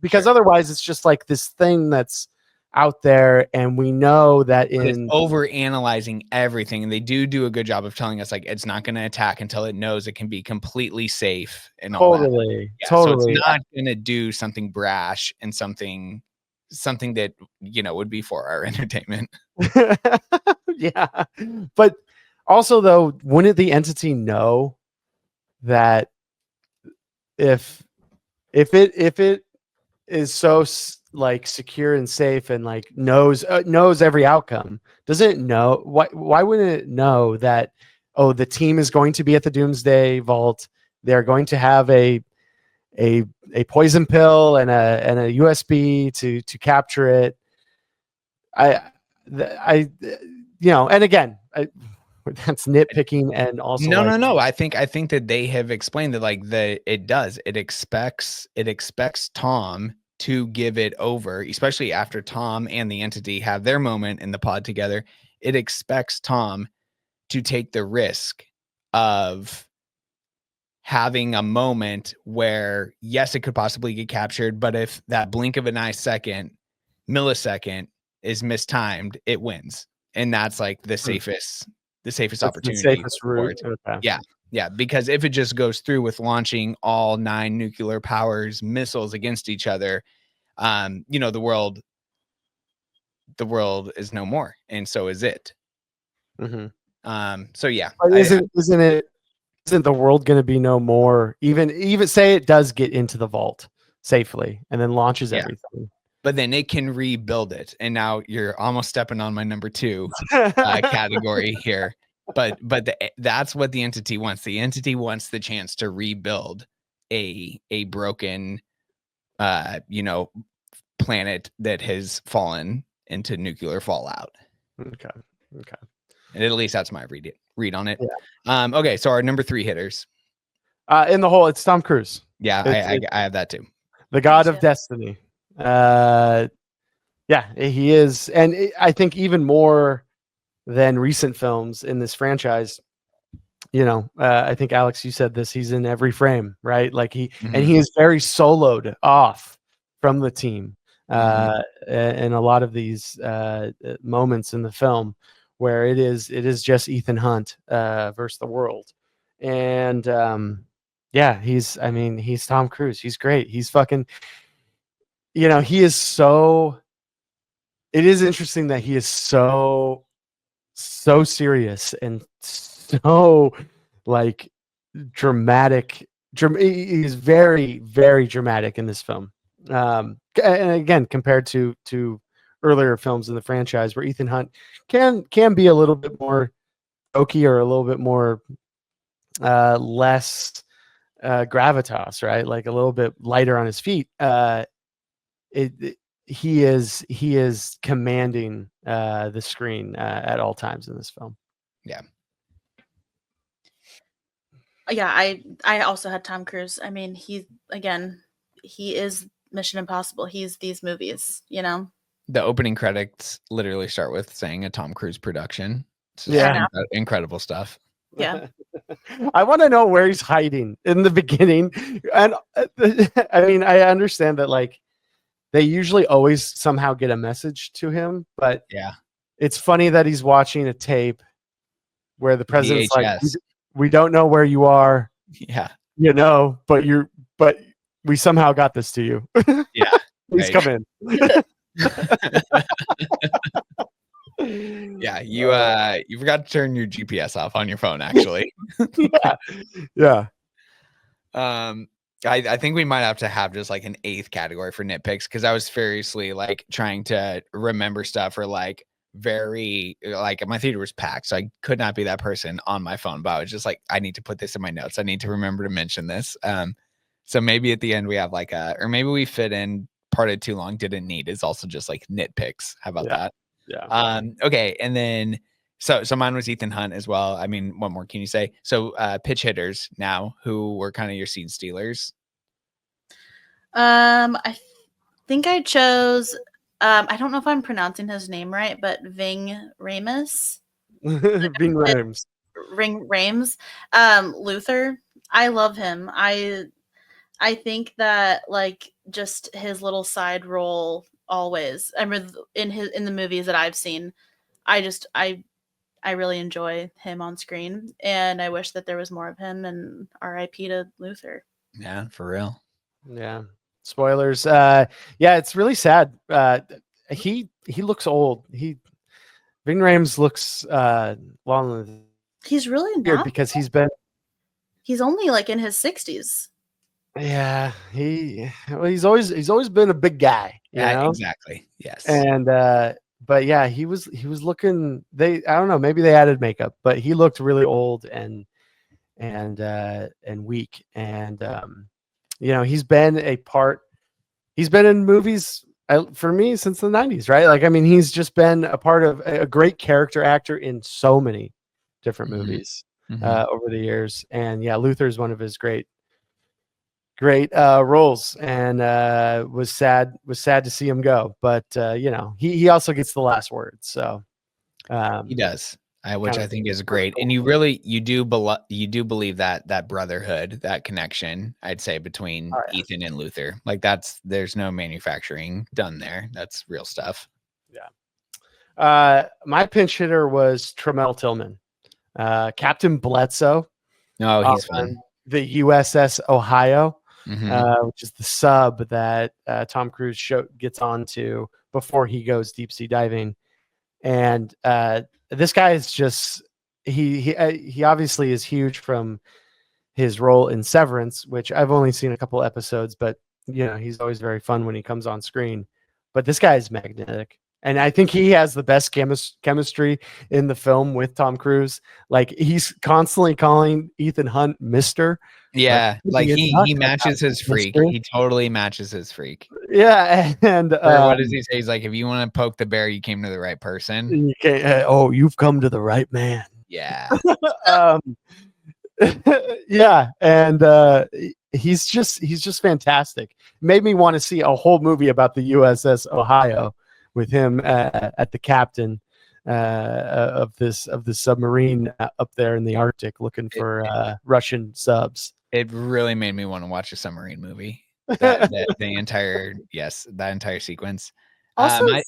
Because otherwise it's just like this thing that's out there, and we know that it's over analyzing everything, and they do a good job of telling us like it's not going to attack until it knows it can be completely safe and all that. Totally. So it's not going to do something brash and something that, you know, would be for our entertainment. Yeah, but also though, wouldn't the entity know that if it is so like secure and safe and like knows every outcome, doesn't it know? Why wouldn't it know that, oh, the team is going to be at the Doomsday Vault, they're going to have a poison pill and a USB to capture it? I you know, and again, that's nitpicking, and also no. I think that they have explained that like it expects Tom to give it over, especially after Tom and the entity have their moment in the pod together. It expects Tom to take the risk of having a moment where, yes, it could possibly get captured, but if that blink of an eye millisecond is mistimed, it wins. And that's like the safest opportunity. The safest route. Okay. Yeah, because if it just goes through with launching all 9 nuclear powers missiles against each other, you know, the world is no more, and so is it. Mm-hmm. So yeah, but isn't the world going to be no more? Even say it does get into the vault safely and then launches everything, but then it can rebuild it. And now you're almost stepping on my number 2 category here. But that's what the entity wants. The entity wants the chance to rebuild a broken, you know, planet that has fallen into nuclear fallout. Okay. And at least that's my read on it. Yeah. Okay, so our number 3 hitters. In the hole, it's Tom Cruise. Yeah, I have that too. The God of Destiny. Yeah, he is, and I think even more than recent films in this franchise. You know, I think Alex, you said this. He's in every frame, right? Like he is very soloed off from the team, in a lot of these moments in the film where it is just Ethan Hunt versus the world, and yeah, he's Tom Cruise. He's great. He's fucking, you know, he is so. It is interesting that he is so serious and so like dramatic. He's very, very dramatic in this film. And again, compared to earlier films in the franchise, where Ethan Hunt can be a little bit more jokey or a little bit more less gravitas, right? Like a little bit lighter on his feet. He is commanding the screen at all times in this film. Yeah. Yeah, I also had Tom Cruise. I mean, he is Mission Impossible. He's these movies, you know. The opening credits literally start with saying a Tom Cruise production. It's just Yeah. incredible stuff. Yeah. I want to know where he's hiding in the beginning. And I mean, I understand that like they usually always somehow get a message to him, but yeah, it's funny that he's watching a tape where the president's like, we don't know where you are. Yeah. You know, but we somehow got this to you. Yeah. Please come in. Yeah, you forgot to turn your GPS off on your phone, actually. Yeah. I think we might have to have just like an 8th category for nitpicks, because I was furiously like trying to remember stuff, or like very like my theater was packed, so I could not be that person on my phone, but I was just like, I need to put this in my notes. I need to remember to mention this. So maybe at the end we have like or maybe we fit in part of too long didn't need is also just like nitpicks. How about that? Yeah. Okay. And then, so mine was Ethan Hunt as well. I mean, what more can you say? So, pitch hitters now, who were kind of your scene stealers? I think I chose, I don't know if I'm pronouncing his name right, but Ving Rhames. Ving Rhames. Ving Rhames. Luther. I love him. I think that like just his little side role always. I mean, in the movies that I've seen, I really enjoy him on screen, and I wish that there was more of him. And R.I.P. to Luther. Yeah, for real. Yeah. Spoilers. Yeah, it's really sad. He looks old. Ving Rhames looks long. He's really weird not because he's only like in his 60s. Yeah, he's always been a big guy. Yeah, exactly. Yes. And but yeah, he was looking. I don't know. Maybe they added makeup, but he looked really old and weak. And you know, he's been in movies for me since the 90s, right? Like, I mean, he's just been a part of a great character actor in so many different movies over the years. And yeah, Luther is one of his great roles, and was sad to see him go. But you know, he also gets the last word. So he does. Which I think is great. And you do believe that brotherhood, that connection, I'd say, between Ethan and Luther. Like there's no manufacturing done there. That's real stuff. Yeah. My pinch hitter was Tremel Tillman, Captain Bledsoe. Oh, he's fun. The USS Ohio, which is the sub that Tom Cruise gets onto before he goes deep sea diving. And this guy is just he obviously is huge from his role in Severance, which I've only seen a couple episodes, but you know, he's always very fun when he comes on screen. But this guy is magnetic, and I think he has the best chemistry in the film with Tom Cruise. Like, he's constantly calling Ethan Hunt Mister. Yeah, like he matches his freak. He totally matches his freak. Yeah, and what does he say? He's like, if you want to poke the bear, you came to the right person. You can't, you've come to the right man. Yeah. Yeah, and he's just fantastic. Made me want to see a whole movie about the USS Ohio with him at the captain. of this submarine up there in the Arctic looking for Russian subs. It really made me want to watch a submarine movie. The entire sequence. Also, Go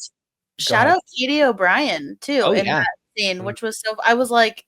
shout ahead. out Katie O'Brien too Oh in yeah. that scene, which was so. I was like,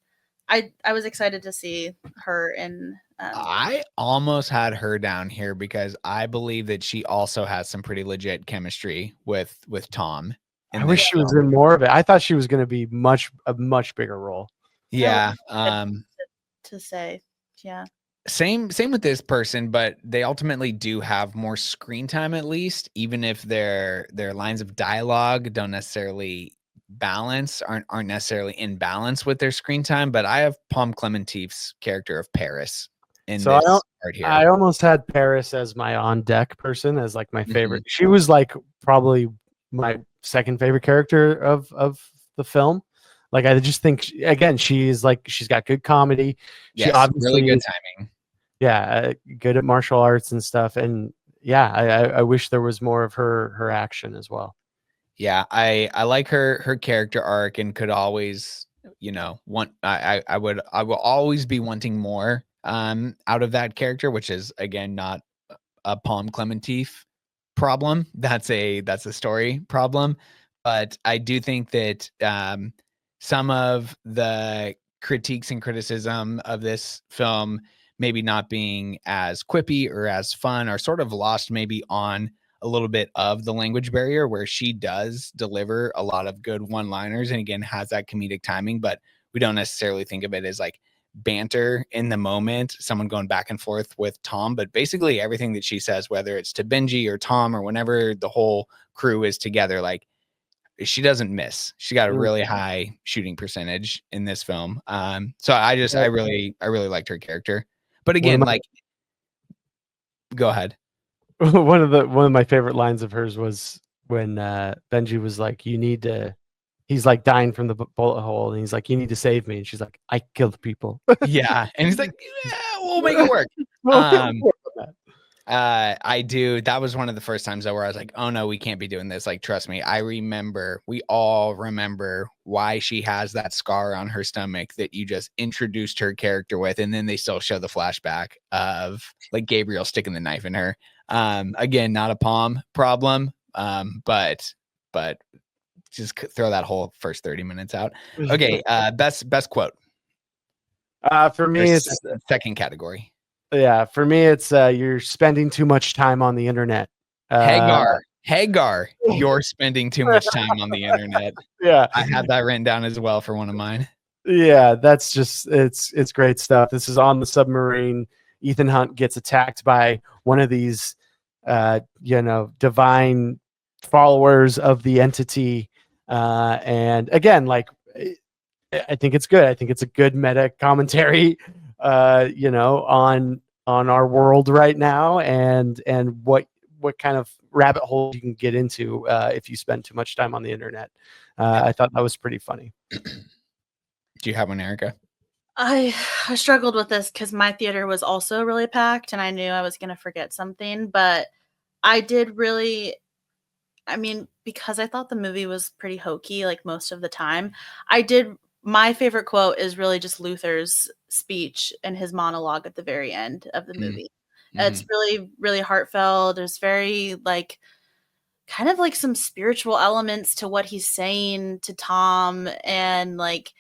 I was excited to see her in. I almost had her down here because I believe that she also has some pretty legit chemistry with Tom. I wish she was in more of it. I thought she was going to be a much bigger role. Yeah. To say, yeah. Same with this person, but they ultimately do have more screen time, at least, even if their lines of dialogue don't necessarily aren't necessarily in balance with their screen time. But I have Palm Clementif's character of Paris in So this part here. I almost had Paris as my on deck person, as like my favorite. Mhm. She was like probably my second favorite character of the film. Like I just think she's got good comedy. She Yes, obviously really good is, timing. yeah, good at martial arts and stuff. And yeah, I wish there was more of her action as well. Yeah, I like her character arc and could always, want I will always be wanting more out of that character, which is again not a Palm Clementif problem. That's a story problem. But I do think that some of the critiques and criticism of this film maybe not being as quippy or as fun are sort of lost maybe on a little bit of the language barrier, where she does deliver a lot of good one-liners and again has that comedic timing, but we don't necessarily think of it as like banter in the moment, someone going back and forth with Tom. But basically everything that she says, whether it's to Benji or Tom or whenever the whole crew is together, like she doesn't miss. She got a really high shooting percentage in this film. So I really liked her character. But again, go ahead. One of my favorite lines of hers was when Benji was like, he's like dying from the bullet hole, and he's like, "You need to save me," and she's like, "I killed people." Yeah, and he's like, "Yeah, we'll make it work." I do. That was one of the first times though where I was like, "Oh no, we can't be doing this." Like, trust me, we all remember why she has that scar on her stomach that you just introduced her character with, and then they still show the flashback of like Gabriel sticking the knife in her. Again, not a Palm problem, but just throw that whole first 30 minutes out. Okay, best quote. For me, it's second category. Yeah, for me, it's you're spending too much time on the internet. Hagar, you're spending too much time on the internet. Yeah, I had that written down as well for one of mine. Yeah, that's just it's great stuff. This is on the submarine. Ethan Hunt gets attacked by one of these, divine followers of the entity, and again, like I think it's good. I think it's a good meta commentary, on our world right now, and what kind of rabbit hole you can get into if you spend too much time on the internet. I thought that was pretty funny. Do you have one, Erica? I struggled with this because my theater was also really packed, and I knew I was going to forget something. But I did really, because I thought the movie was pretty hokey, like most of the time. My favorite quote is really just Luther's speech and his monologue at the very end of the movie. Mm-hmm. It's really, really heartfelt. There's very kind of like some spiritual elements to what he's saying to Tom and like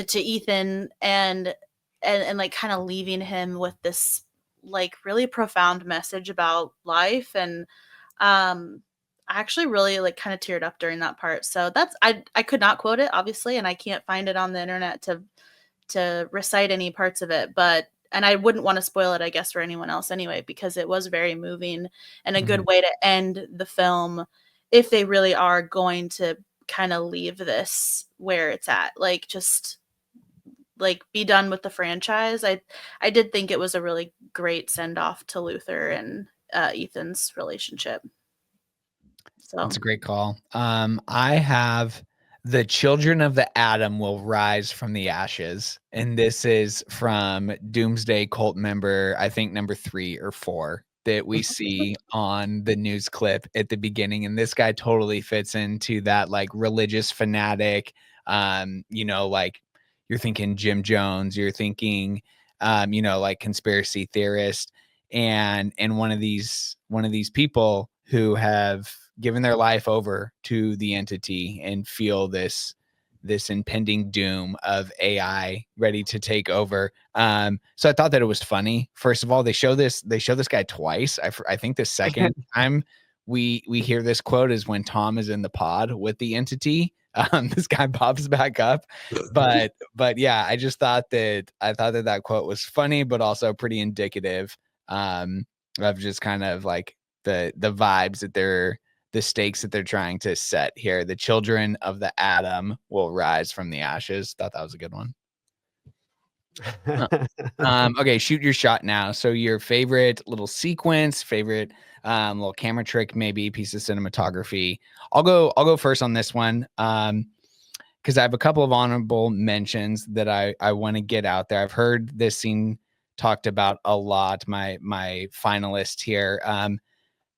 to Ethan and like kind of leaving him with this like really profound message about life. And I actually really like kind of teared up during that part. So that's I could not quote it obviously, and I can't find it on the internet to recite any parts of it, and I wouldn't want to spoil it, I guess, for anyone else anyway, because it was very moving and a good way to end the film if they really are going to kind of leave this where it's at. Like, just like be done with the franchise. I did think it was a really great send off to Luther and Ethan's relationship. So that's a great call. I have the children of the atom will rise from the ashes, and this is from Doomsday cult member, I think number 3 or 4 that we see on the news clip at the beginning. And this guy totally fits into that like religious fanatic. You know, like you're thinking Jim Jones, you're thinking, you know, like conspiracy theorist, and one of these people who have given their life over to the entity and feel this impending doom of AI ready to take over. So I thought that it was funny. First of all, they show this guy twice. I think the second time we hear this quote is when Tom is in the pod with the entity. This guy pops back up, but yeah, I just thought that quote was funny, but also pretty indicative of just kind of like the vibes that the stakes that they're trying to set here. The children of the atom will rise from the ashes. Thought that was a good one. Okay, shoot your shot now. So your favorite little sequence, favorite little camera trick, maybe piece of cinematography. I'll go first on this one. Because I have a couple of honorable mentions that I want to get out there. I've heard this scene talked about a lot. My finalist here.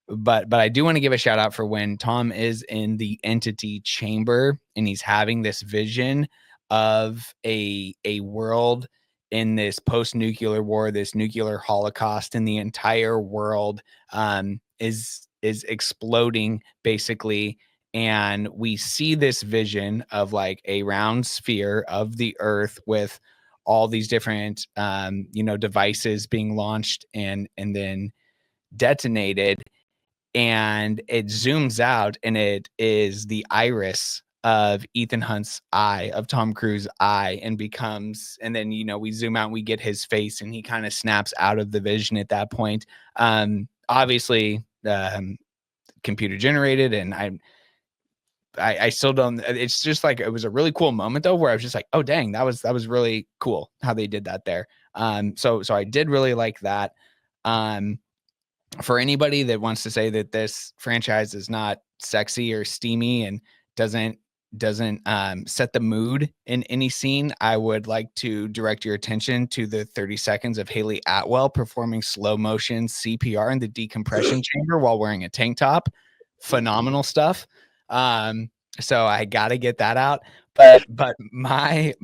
But I do want to give a shout out for when Tom is in the entity chamber and he's having this vision of a world in this post-nuclear war, this nuclear holocaust, and the entire world is exploding basically. And we see this vision of like a round sphere of the earth with all these different devices being launched and then detonated, and it zooms out and it is the iris of Ethan Hunt's eye, of Tom Cruise's eye, and then we zoom out and we get his face and he kind of snaps out of the vision at that point. Obviously computer generated, and I still don't, it's just like, it was a really cool moment though, where I was just like, oh dang, that was really cool how they did that there. So I did really like that. For anybody that wants to say that this franchise is not sexy or steamy and doesn't set the mood in any scene, I would like to direct your attention to the 30 seconds of Haley Atwell performing slow motion CPR in the decompression chamber while wearing a tank top. Phenomenal stuff. So I got to get that out. But my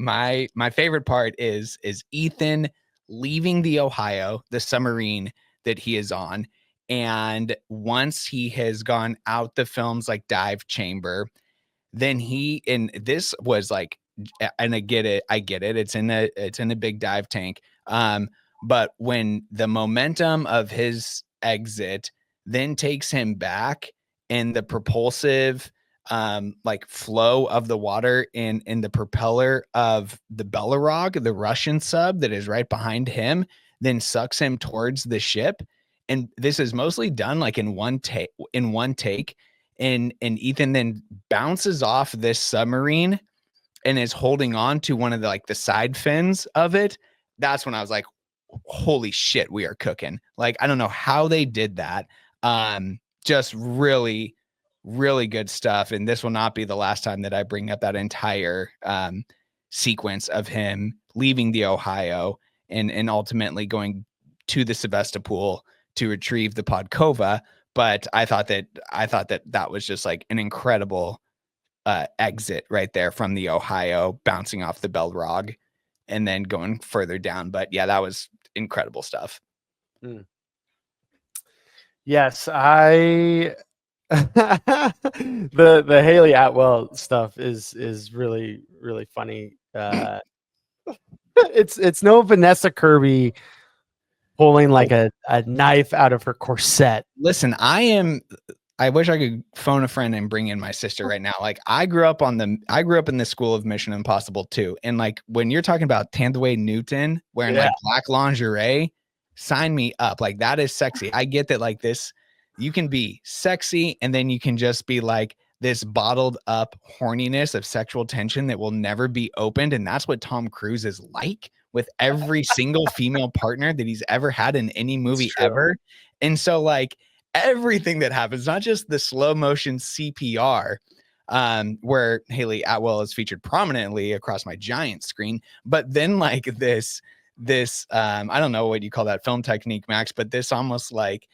favorite part is Ethan leaving the Ohio, the submarine that he is on. And once he has gone out the film's like dive chamber, then and this was like, and I get it. It's in a big dive tank. But when the momentum of his exit then takes him back, and the propulsive like flow of the water in the propeller of the Belarog, the Russian sub that is right behind him, then sucks him towards the ship. And this is mostly done like in one take. And Ethan then bounces off this submarine and is holding on to one of the side fins of it. That's when I was like, holy shit, we are cooking. Like, I don't know how they did that. Just really, really good stuff. And this will not be the last time that I bring up that entire sequence of him leaving the Ohio and ultimately going to the Sebastopol to retrieve the Podkova. But I thought that was just like an incredible exit right there from the Ohio, bouncing off the Belarog and then going further down. But yeah, that was incredible stuff. Yes, the Haley Atwell stuff is really, really funny. It's no Vanessa Kirby pulling like a knife out of her corset. Listen, I wish I could phone a friend and bring in my sister right now. Like, I grew up in the school of Mission Impossible 2. And like, when you're talking about Thandwe Newton wearing like black lingerie, sign me up. Like, that is sexy. I get that, like, this, you can be sexy and then you can just be like this bottled up horniness of sexual tension that will never be opened. And that's what Tom Cruise is like with every single female partner that he's ever had in any movie ever. And so like, everything that happens, not just the slow motion CPR, where Haley Atwell is featured prominently across my giant screen, but then like this I don't know what you call that film technique, Max, but this almost like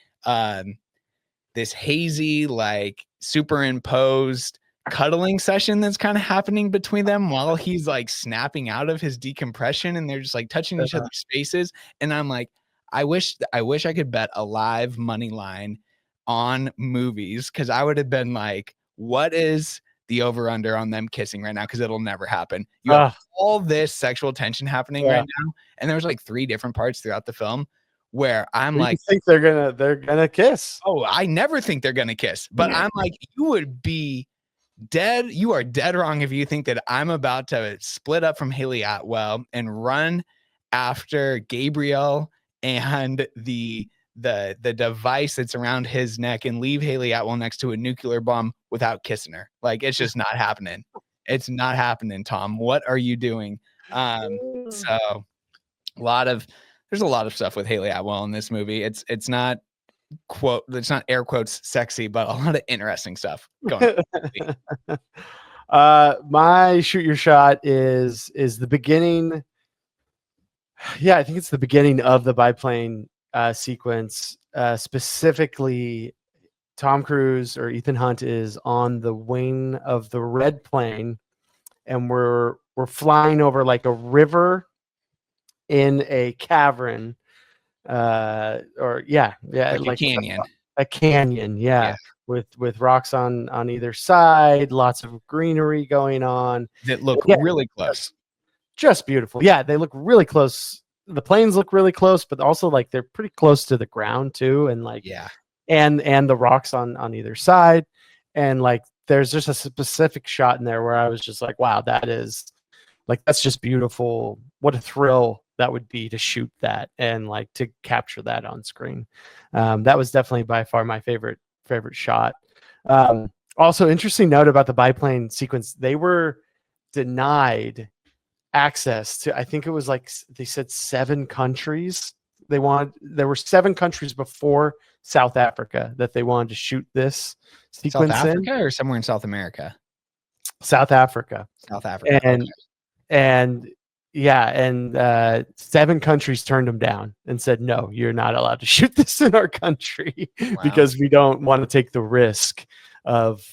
this hazy, like superimposed cuddling session that's kind of happening between them while he's like snapping out of his decompression, and they're just like touching each other's faces. And I'm like, I wish I could bet a live money line on movies, because I would have been like, what is the over under on them kissing right now? Because it'll never happen. You have all this sexual tension happening right now, and there's like 3 different parts throughout the film where I'm like, you think they're gonna kiss? Oh, I never think they're gonna kiss, but I'm like, you would be dead. You are dead wrong if you think that I'm about to split up from Haley Atwell and run after Gabriel and the device that's around his neck and leave Haley Atwell next to a nuclear bomb without kissing her. Like, it's just not happening. It's not happening, Tom. What are you doing? So there's a lot of stuff with Haley Atwell in this movie. It's not air quotes sexy, but a lot of interesting stuff going on. My shoot your shot is the beginning. Yeah, I think it's the beginning of the biplane sequence. Specifically, Tom Cruise or Ethan Hunt is on the wing of the red plane, and we're flying over like a river in a cavern. Like a canyon. A canyon, with rocks on either side, lots of greenery going on that look really close. Just beautiful. Yeah, they look really close. The planes look really close, but also like they're pretty close to the ground too, and like and the rocks on either side, and like there's just a specific shot in there where I was just like, wow, that's just beautiful. What a thrill that would be to shoot that and like to capture that on screen. That was definitely by far my favorite shot. Also, interesting note about the biplane sequence: they were denied access to, I think it was like they said 7 countries. There were 7 countries before South Africa that they wanted to shoot this sequence. South Africa or somewhere in South America? South Africa. And 7 countries turned them down and said, no, you're not allowed to shoot this in our country because we don't want to take the risk of,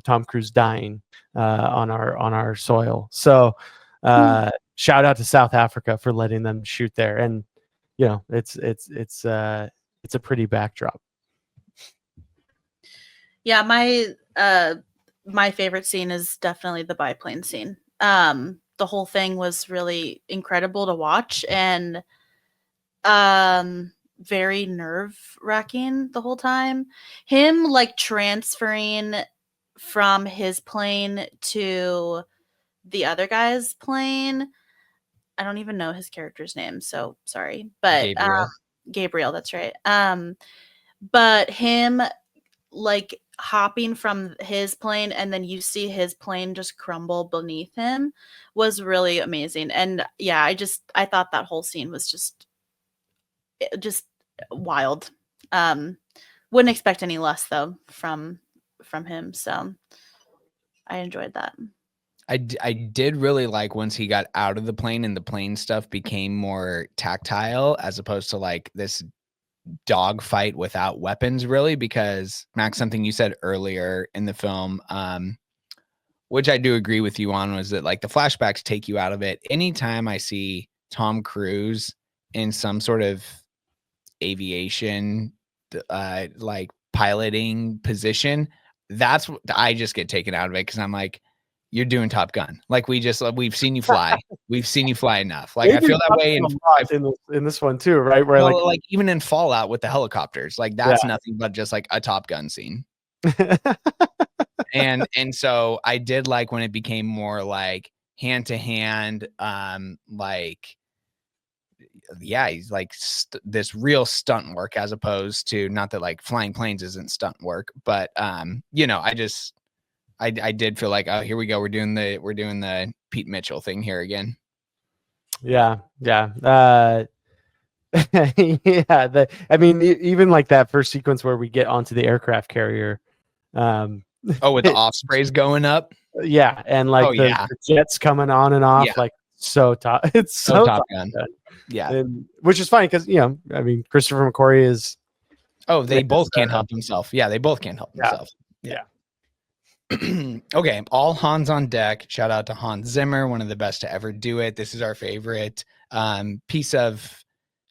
Tom Cruise dying on our soil. So shout out to South Africa for letting them shoot there. And, it's a pretty backdrop. Yeah. My favorite scene is definitely the biplane scene. The whole thing was really incredible to watch and very nerve-wracking the whole time. Him like transferring from his plane to the other guy's plane. I don't even know his character's name, so sorry. But Gabriel, that's right. But him like hopping from his plane and then you see his plane just crumble beneath him was really amazing. And yeah, I thought that whole scene was just wild. Wouldn't expect any less though from him, so I enjoyed that. I did really like once he got out of the plane and the plane stuff became more tactile as opposed to like this dog fight without weapons, really, because Max, something you said earlier in the film, which I do agree with you on, was that like the flashbacks take you out of it. Anytime I see Tom Cruise in some sort of aviation like piloting position, that's what I just get taken out of it, because I'm like, you're doing Top Gun. Like we've seen you fly. We've seen you fly enough. Like I feel that way in this one too, right? Where like even in Fallout with the helicopters, like that's nothing but just like a Top Gun scene. and so I did like when it became more like hand to hand, like he's like this real stunt work, as opposed to, not that like flying planes isn't stunt work, but I did feel like, oh, here we go. We're doing the Pete Mitchell thing here again. Yeah. I mean, even like that first sequence where we get onto the aircraft carrier. With the ospreys going up. Yeah, and like the jets coming on and off, like so top. It's so Top Gun. Yeah, and, which is fine because I mean, Christopher McQuarrie is. Oh, they both can't help themselves. Yeah, they both can't help themselves. Yeah. Okay, all hands on deck. Shout out to Hans Zimmer, one of the best to ever do it. This is our favorite piece of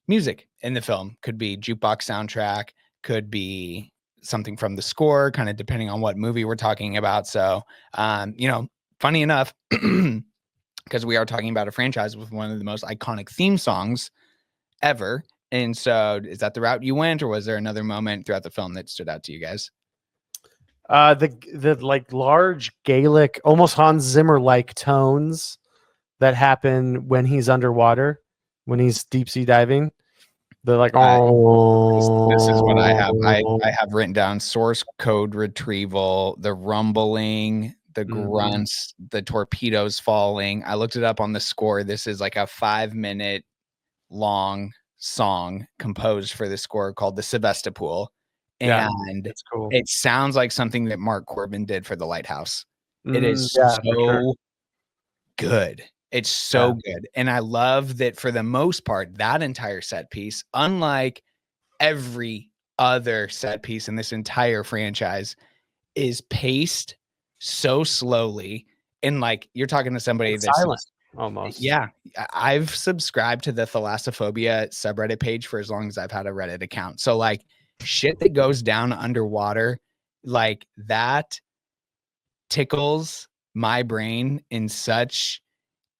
music in the film. Could be jukebox soundtrack, could be something from the score, kind of depending on what movie we're talking about. So, funny enough, because we are talking about a franchise with one of the most iconic theme songs ever. And so, is that the route you went, or was there another moment throughout the film that stood out to you guys? The like large Gaelic, almost Hans Zimmer like tones that happen when he's underwater, when he's deep sea diving. They're like, This is what I have. I oh, have written down: source code retrieval, the rumbling, the grunts, the torpedoes falling. I looked it up on the score. This is like a 5-minute long song composed for the score called the Sevastopol. yeah, And it's cool. it sounds like something that Mark Corbin did for The Lighthouse. It is Yeah, for sure. so good. It's so good. And I love that for the most part, that entire set piece, unlike every other set piece in this entire franchise, is paced so slowly. And like, you're talking to somebody It's that's silent almost. yeah, I've subscribed to the thalassophobia subreddit page for as long as I've had a Reddit account. So like shit that goes down underwater, like that tickles my brain in such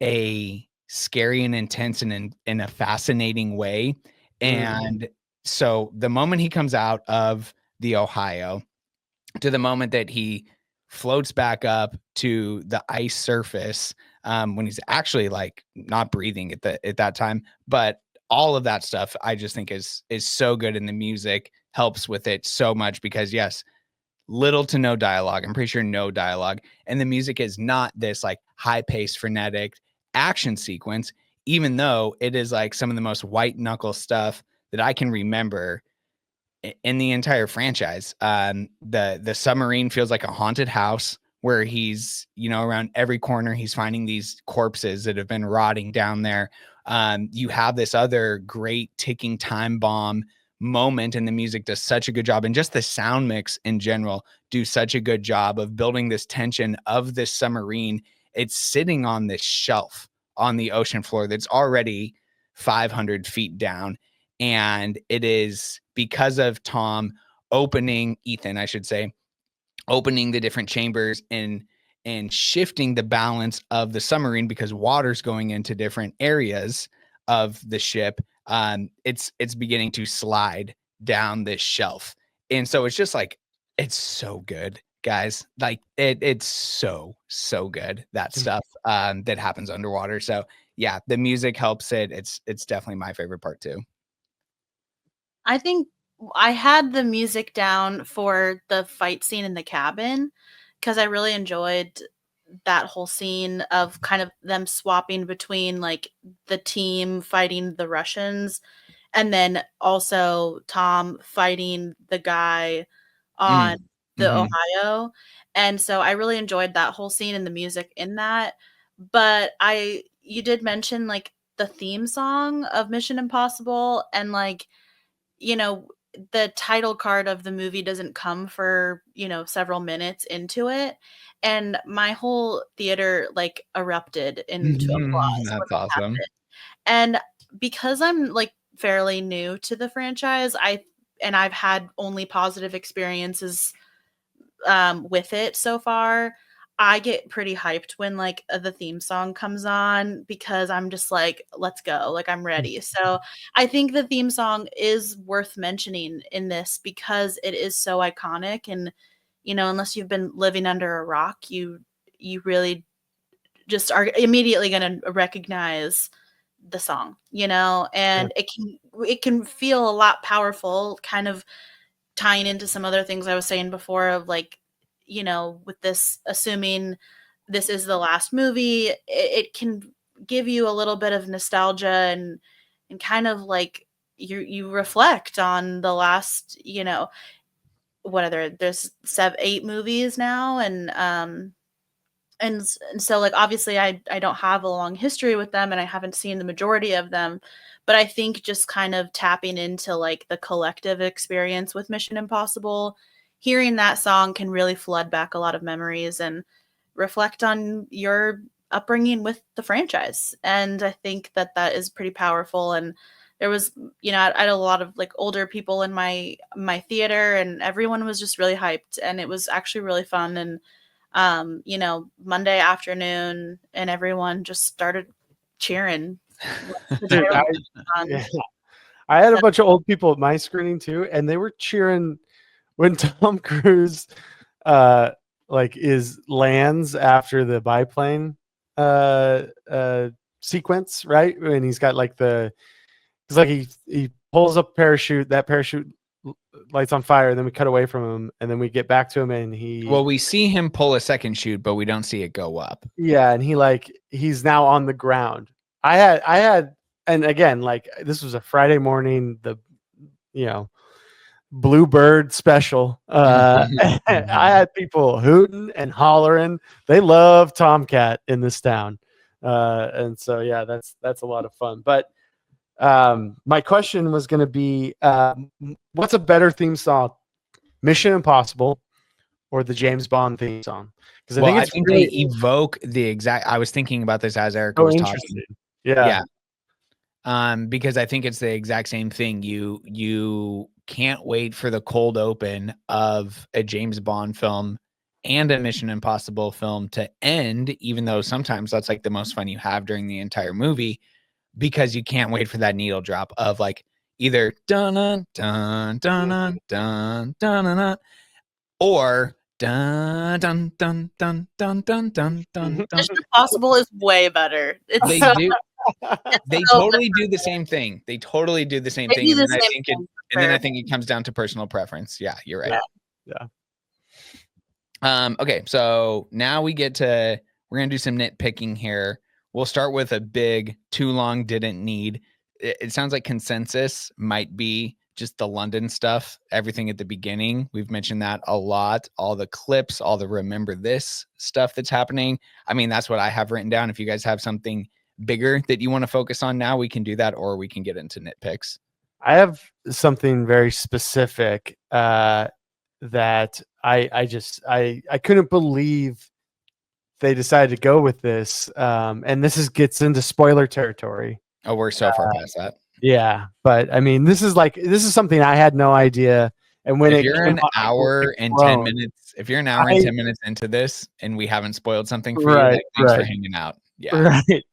a scary and intense and in a fascinating way. And so the moment he comes out of the Ohio to the moment that he floats back up to the ice surface, when he's actually like not breathing at that time, but all of that stuff I just think is so good, and the music helps with it so much because yes, little to no dialogue. I'm pretty sure no dialogue. And the music is not this like high paced, frenetic action sequence, even though it is like some of the most white knuckle stuff that I can remember in the entire franchise. The submarine feels like a haunted house where he's, around every corner, he's finding these corpses that have been rotting down there. You have this other great ticking time bomb moment, and the music does such a good job, and just the sound mix in general do such a good job of building this tension of this submarine. It's sitting on this shelf on the ocean floor that's already 500 feet down, and it is because of Ethan, I should say, opening the different chambers and shifting the balance of the submarine because water's going into different areas of the ship. It's beginning to slide down this shelf. And so it's just like, it's so good, guys. Like it's so good, that stuff that happens underwater. So yeah, the music helps it. It's definitely my favorite part too. I think I had the music down for the fight scene in the cabin because I really enjoyed that whole scene of kind of them swapping between like the team fighting the Russians and then also Tom fighting the guy on the Ohio. And so I really enjoyed that whole scene and the music in that. But you did mention like the theme song of Mission Impossible, and like, the title card of the movie doesn't come for, several minutes into it. And my whole theater like erupted into applause when That's that awesome. happened. And because I'm like fairly new to the franchise, I've had only positive experiences with it so far. I get pretty hyped when like the theme song comes on because I'm just like, let's go. Like I'm ready. So I think the theme song is worth mentioning in this because it is so iconic, and unless you've been living under a rock, you really just are immediately going to recognize the song, and it can feel a lot powerful, kind of tying into some other things I was saying before of like, with this, assuming this is the last movie, it can give you a little bit of nostalgia and kind of like you reflect on the last, what other, there's 8 movies now, and so like obviously I don't have a long history with them and I haven't seen the majority of them, but I think just kind of tapping into like the collective experience with Mission Impossible hearing that song can really flood back a lot of memories and reflect on your upbringing with the franchise. And I think that that is pretty powerful. And there was, I had a lot of like older people in my theater, and everyone was just really hyped, and it was actually really fun. And Monday afternoon, and everyone just started cheering. Dude, I had a bunch of old people at my screening too, and they were cheering when Tom Cruise lands after the biplane sequence, right? When he's got like it's like he pulls up a parachute, that parachute lights on fire, and then we cut away from him, and then we get back to him, and we see him pull a second chute, but we don't see it go up. Yeah, and he's now on the ground. I had and again, like, this was a Friday morning, the Bluebird special. I had people hooting and hollering. They love Tomcat in this town. And so, yeah, that's a lot of fun. But my question was going to be, what's a better theme song, Mission Impossible or the James Bond theme song? Because I think they evoke the exact. I was thinking about this as Erica was talking. Yeah. Because I think it's the exact same thing. You can't wait for the cold open of a James Bond film and a Mission Impossible film to end, even though sometimes that's like the most fun you have during the entire movie, because you can't wait for that needle drop of like either dun dun dun dun dun dun dun or dun dun dun dun dun dun dun dun. Mission Impossible is way better. They do. They totally do the same thing. They totally do the same thing. And then I think it comes down to personal preference. Yeah, you're right. Yeah. Okay, so now we're gonna do some nitpicking here. We'll start with a big too long didn't need. It sounds like consensus might be just the London stuff, everything at the beginning. We've mentioned that a lot. All the clips, all the remember this stuff that's happening. I mean, that's what I have written down. If you guys have something bigger that you want to focus on now, we can do that, or we can get into nitpicks. I have something very specific that I couldn't believe they decided to go with this. And this gets into spoiler territory. Oh, we're so far past that. Yeah, but I mean, this is something I had no idea. And when if you're an hour and 10 minutes, if you're an hour and 10 minutes into this and we haven't spoiled something for you, thanks for hanging out. Yeah. Right.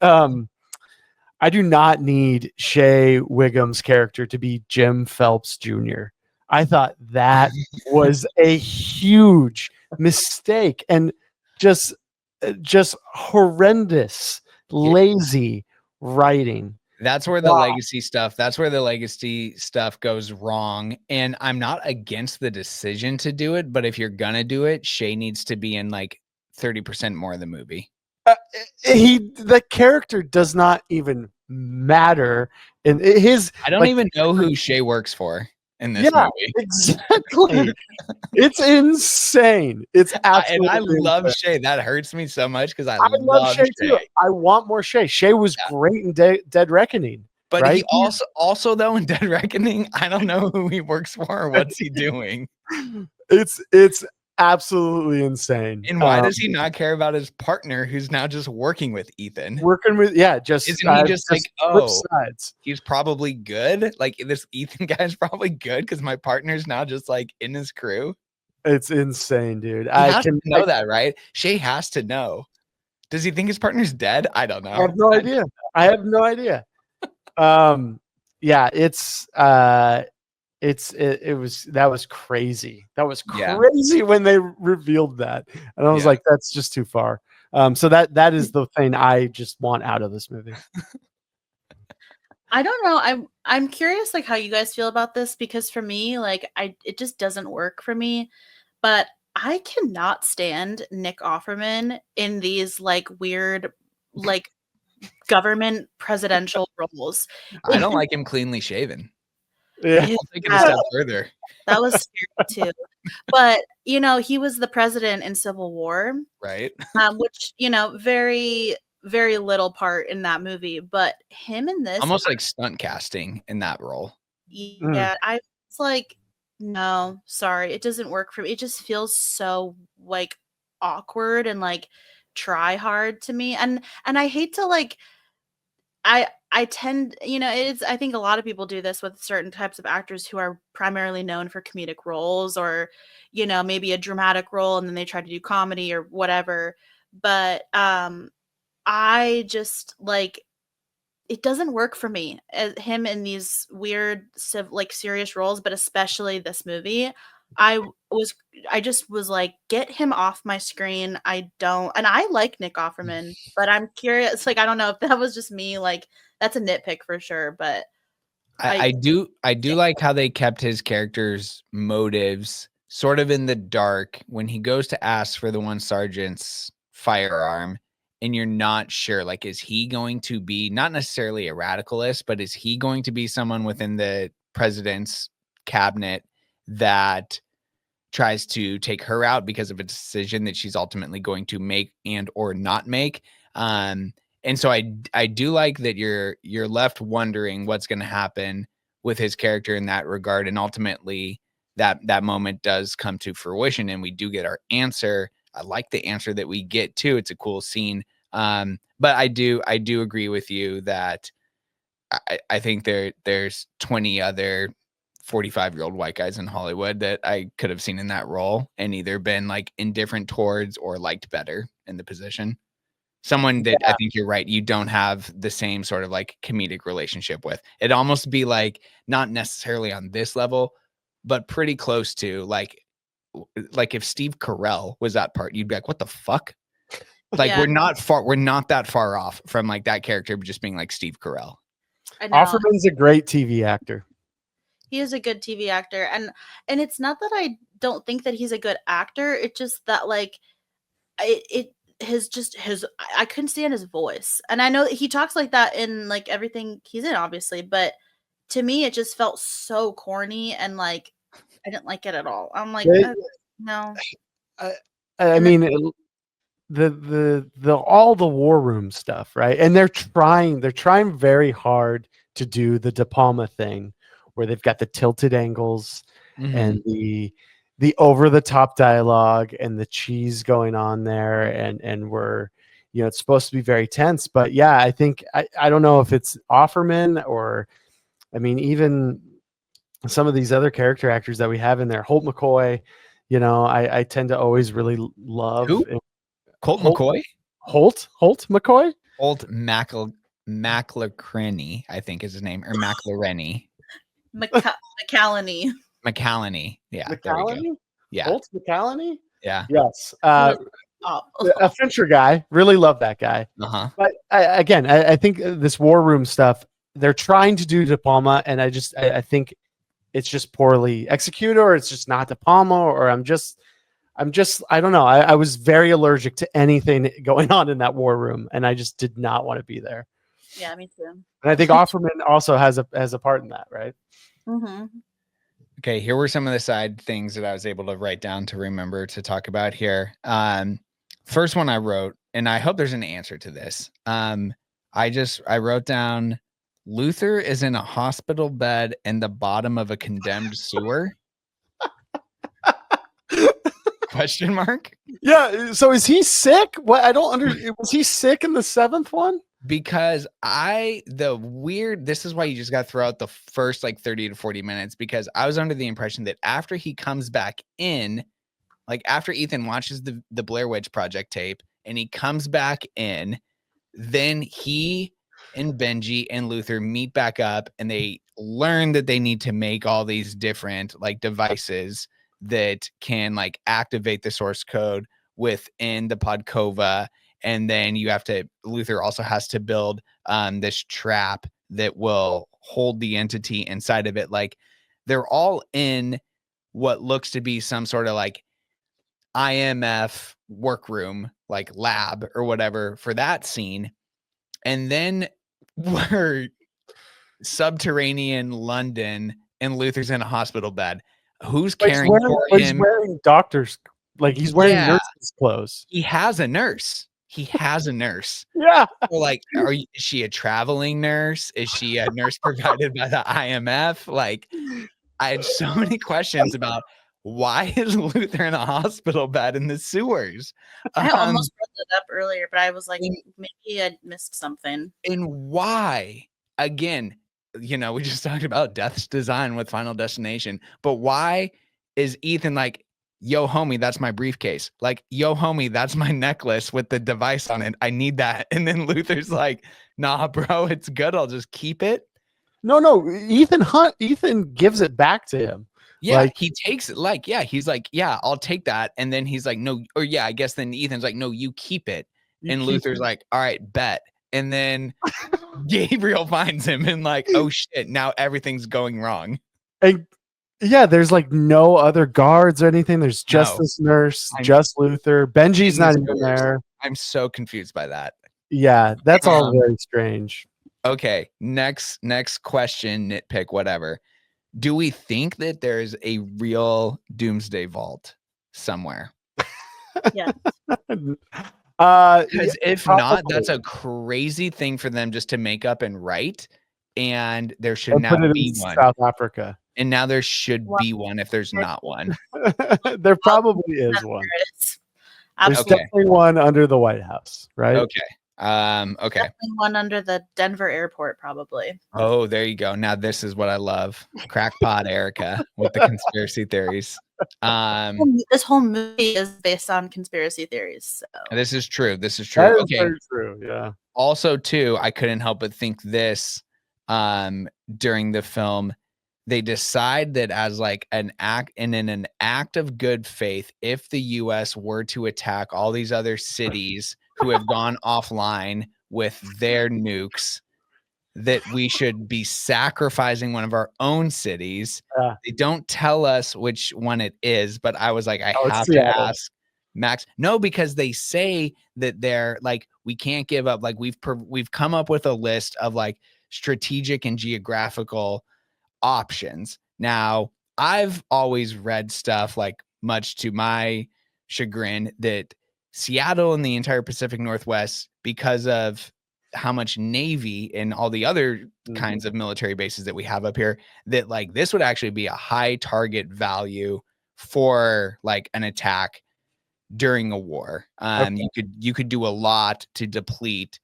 I do not need Shea Wiggum's character to be Jim Phelps Jr. I thought that was a huge mistake and just horrendous, lazy writing. That's where the legacy stuff goes wrong. And I'm not against the decision to do it, but if you're gonna do it, Shea needs to be in like 30% more of the movie. The character does not even matter in his. I don't even know who Shea works for in this movie. Exactly. It's insane. It's absolutely. And I love Shea. That hurts me so much because I love Shea too. I want more Shea. Shea was great in Dead Reckoning. But right? He also though in Dead Reckoning, I don't know who he works for or what's he doing. It's absolutely insane. And why does he not care about his partner who's now just working with Ethan? Isn't he just like, sides. He's probably good? Like, this Ethan guy's probably good because my partner's now just like in his crew. It's insane, dude. He has to know that, right? Shea has to know. Does he think his partner's dead? I don't know. I have no idea. Yeah, that was crazy. That was crazy when they revealed that. And I was like, that's just too far. So that is the thing I just want out of this movie. I don't know. I'm curious like how you guys feel about this, because for me, like it just doesn't work for me. But I cannot stand Nick Offerman in these like weird like government presidential roles. I don't like him cleanly shaven. Yeah. I'll take it a step further. That was scary too. But he was the president in Civil War, right? Which very, very little part in that movie. But him in this, almost like stunt casting in that role. Yeah, I was like, No, sorry. It doesn't work for me. It just feels so like awkward and like try hard to me. And I hate to like I tend, it's I think a lot of people do this with certain types of actors who are primarily known for comedic roles or, maybe a dramatic role and then they try to do comedy or whatever. But I just like it doesn't work for me him in these weird like serious roles, but especially this movie. I was I just was like, get him off my screen. I don't, and I like Nick Offerman, but I'm curious, like I don't know if that was just me, like that's a nitpick for sure, but I do like how they kept his character's motives sort of in the dark when he goes to ask for the one sergeant's firearm and you're not sure, like, is he going to be not necessarily a radicalist, but is he going to be someone within the president's cabinet that tries to take her out because of a decision that she's ultimately going to make and or not make. And so I do like that you're left wondering what's going to happen with his character in that regard, and ultimately that moment does come to fruition, and we do get our answer. I like the answer that we get too. It's a cool scene. But I do agree with you that I think there's 20 other 45-year-old white guys in Hollywood that I could have seen in that role and either been like indifferent towards or liked better in the position. Someone that I think you're right, you don't have the same sort of like comedic relationship with. It'd almost be like not necessarily on this level, but pretty close to like if Steve Carell was that part, you'd be like, what the fuck? Like we're not that far off from like that character just being like Steve Carell. I know. Offerman's a great TV actor. He is a good TV actor, and it's not that I don't think that he's a good actor. It's just that like it his I couldn't stand his voice, and I know that he talks like that in like everything he's in, obviously, but to me it just felt so corny and like I didn't like it at all. I'm like, no. I mean, the all the war room stuff, right? And they're trying very hard to do the De Palma thing where they've got the tilted angles and the over the top dialogue and the cheese going on there, and we're it's supposed to be very tense, but yeah, I think I don't know if it's Offerman or I mean even some of these other character actors that we have in there, Holt McCoy, I tend to always really love. Who? Holt McCoy? Holt McCoy? Holt McElhenney, I think is his name, or McElhenney. McCallany. McCallany. Yeah. McCallany? Yeah. Holt McCallany? Yeah. Yes. A Fincher guy. Really love that guy. Uh-huh. But I think this war room stuff, they're trying to do De Palma, and I think it's just poorly executed, or it's just not De Palma, or I'm just I don't know. I was very allergic to anything going on in that war room, and I just did not want to be there. Yeah, me too. And I think Offerman also has a part in that, right? Mm-hmm. Okay, here were some of the side things that I was able to write down to remember to talk about here. First one I wrote, and I hope there's an answer to this. I wrote down Luther is in a hospital bed in the bottom of a condemned sewer. Question mark? Yeah. So is he sick? What I don't understand. Was he sick in the seventh one? Because this is why you just got to throw out the first like 30 to 40 minutes, because I was under the impression that after he comes back in, like after Ethan watches the Blair Witch Project tape and he comes back in, then he and Benji and Luther meet back up and they learn that they need to make all these different like devices that can like activate the source code within the Podkova. And then Luther also has to build this trap that will hold the entity inside of it. Like they're all in what looks to be some sort of like IMF workroom, like lab or whatever for that scene. And then we're subterranean London and Luther's in a hospital bed. Who's caring for him? He's wearing doctor's, like he's wearing nurse's clothes. He has a nurse. Yeah. So like, is she a traveling nurse? Is she a nurse provided by the IMF? Like, I had so many questions about why is Luther in a hospital bed in the sewers? I almost brought that up earlier, but I was like, and- maybe I missed something. And why? Again, you know, we just talked about Death's design with Final Destination, but why is Ethan like, yo, homie, that's my briefcase? Like, yo, homie, that's my necklace with the device on it. I need that. And then Luther's like, nah, bro, it's good. I'll just keep it. No, Ethan gives it back to him. Yeah, Like, he takes it. Like, yeah, he's like, yeah, I'll take that. And then he's like, no, or yeah, I guess then Ethan's like, no, you keep it. And Luther's like, all right, bet. And then Gabriel finds him and like, oh shit, now everything's going wrong. and yeah, there's like no other guards or anything. There's just No. this nurse, just Luther. Benji's not even there. I'm so confused by that. Yeah, that's all very strange. Okay, next question, nitpick, whatever. Do we think that there's a real doomsday vault somewhere? Yeah. Because if not, probably. that's a crazy thing for them just to make up and write. And there should And now put it be in one. South Africa. And now there should be one if there's not one. There probably is one. There's definitely one under the White House, right? Okay. Okay. Definitely one under the Denver airport, probably. Oh, there you go. Now this is what I love. Crackpot Erica with the conspiracy theories. This whole movie is based on conspiracy theories. So. This is true. This is true. That is Okay. very true. Yeah. Also, too, I couldn't help but think this during the film. They decide that as like an act and in an act of good faith, if the US were to attack all these other cities who have gone offline with their nukes, that we should be sacrificing one of our own cities. They don't tell us which one it is, but I was like, I have to ask Max. No, because they say that they're like, we can't give up. Like we've come up with a list of like strategic and geographical options. Now, I've always read stuff like, much to my chagrin, that Seattle and the entire Pacific Northwest, because of how much Navy and all the other kinds of military bases that we have up here, that like this would actually be a high target value for like an attack during a war. You could do a lot to deplete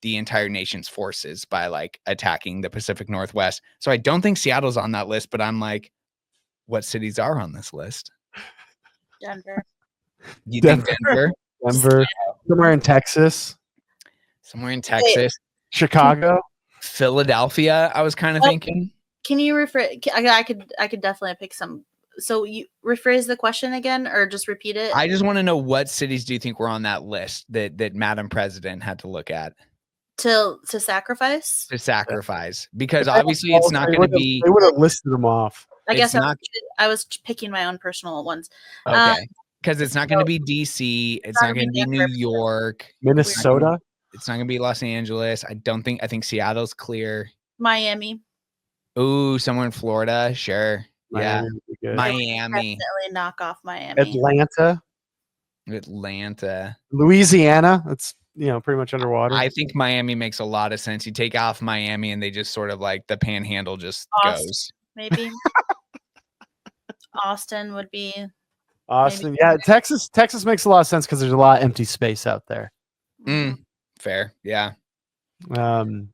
the entire nation's forces by like attacking the Pacific Northwest. So I don't think Seattle's on that list, but I'm like, what cities are on this list? Denver. You think Denver? Denver. Somewhere in Texas. Somewhere in Texas. Chicago. Philadelphia, I was kind of thinking. Can you rephrase? I could definitely pick some. So you rephrase the question again, or just repeat it? I just want to know, what cities do you think were on that list that Madam President had to look at? To sacrifice? To sacrifice. Because obviously it's not going to be... They would have listed them off. I guess I was picking my own personal ones. Okay. Because it's not going to be DC. It's not going to be New York. Minnesota. It's not going to be Los Angeles. I think Seattle's clear. Miami. Ooh, somewhere in Florida. Sure. Yeah. Miami. Definitely knock off Miami. Atlanta. Louisiana. That's, pretty much underwater. I think Miami makes a lot of sense. You take off Miami and they just sort of like the panhandle just goes. Maybe. Austin would be. Austin. Yeah. Texas makes a lot of sense because there's a lot of empty space out there. Fair. Yeah. I'm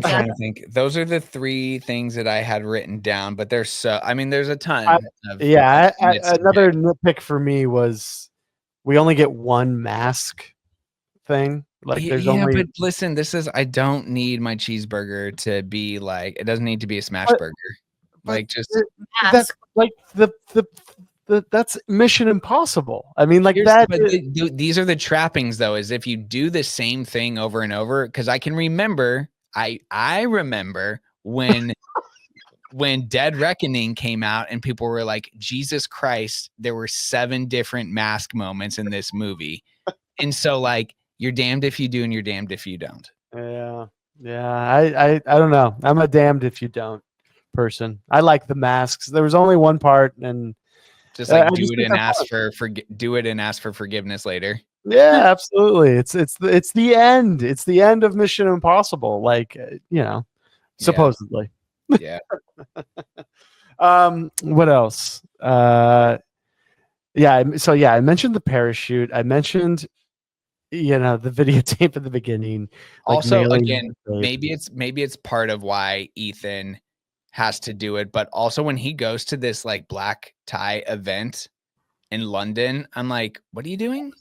trying to think. Those are the three things that I had written down, but there's a ton. Another nitpick for me was we only get one mask thing. Like there's only. But listen, I don't need my cheeseburger to be like, it doesn't need to be a smash burger. Like just that's like that's Mission Impossible. I mean, like that. But these are the trappings, though. Is if you do the same thing over and over, because I can remember. I remember when Dead Reckoning came out and people were like, Jesus Christ, there were 7 different mask moments in this movie. And so like, you're damned if you do and you're damned if you don't. Yeah. I don't know. I'm a damned if you don't person. I like the masks. There was only one part, and just like do it and ask for forgiveness later. Yeah, absolutely. It's the end. It's the end of Mission Impossible. Like, supposedly. Yeah. What else? So I mentioned the parachute. I mentioned, the videotape at the beginning. Like Also, mailing again, the tape. maybe it's part of why Ethan has to do it, but also when he goes to this like black tie event in London, I'm like, what are you doing?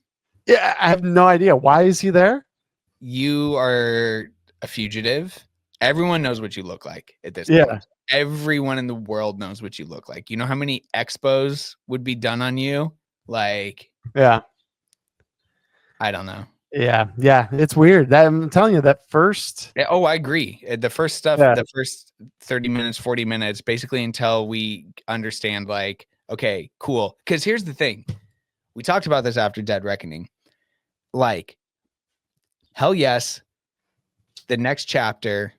Yeah, I have no idea. Why is he there? You are a fugitive. Everyone knows what you look like at this Yeah. point. Everyone in the world knows what you look like. You know how many expos would be done on you? Like, Yeah. I don't know. Yeah. It's weird. That I'm telling you, that first. Yeah, oh, I agree. The first stuff, Yeah. the first 30 minutes, 40 minutes, basically until we understand, like, okay, cool. Because here's the thing. We talked about this after Dead Reckoning. Like, hell yes, the next chapter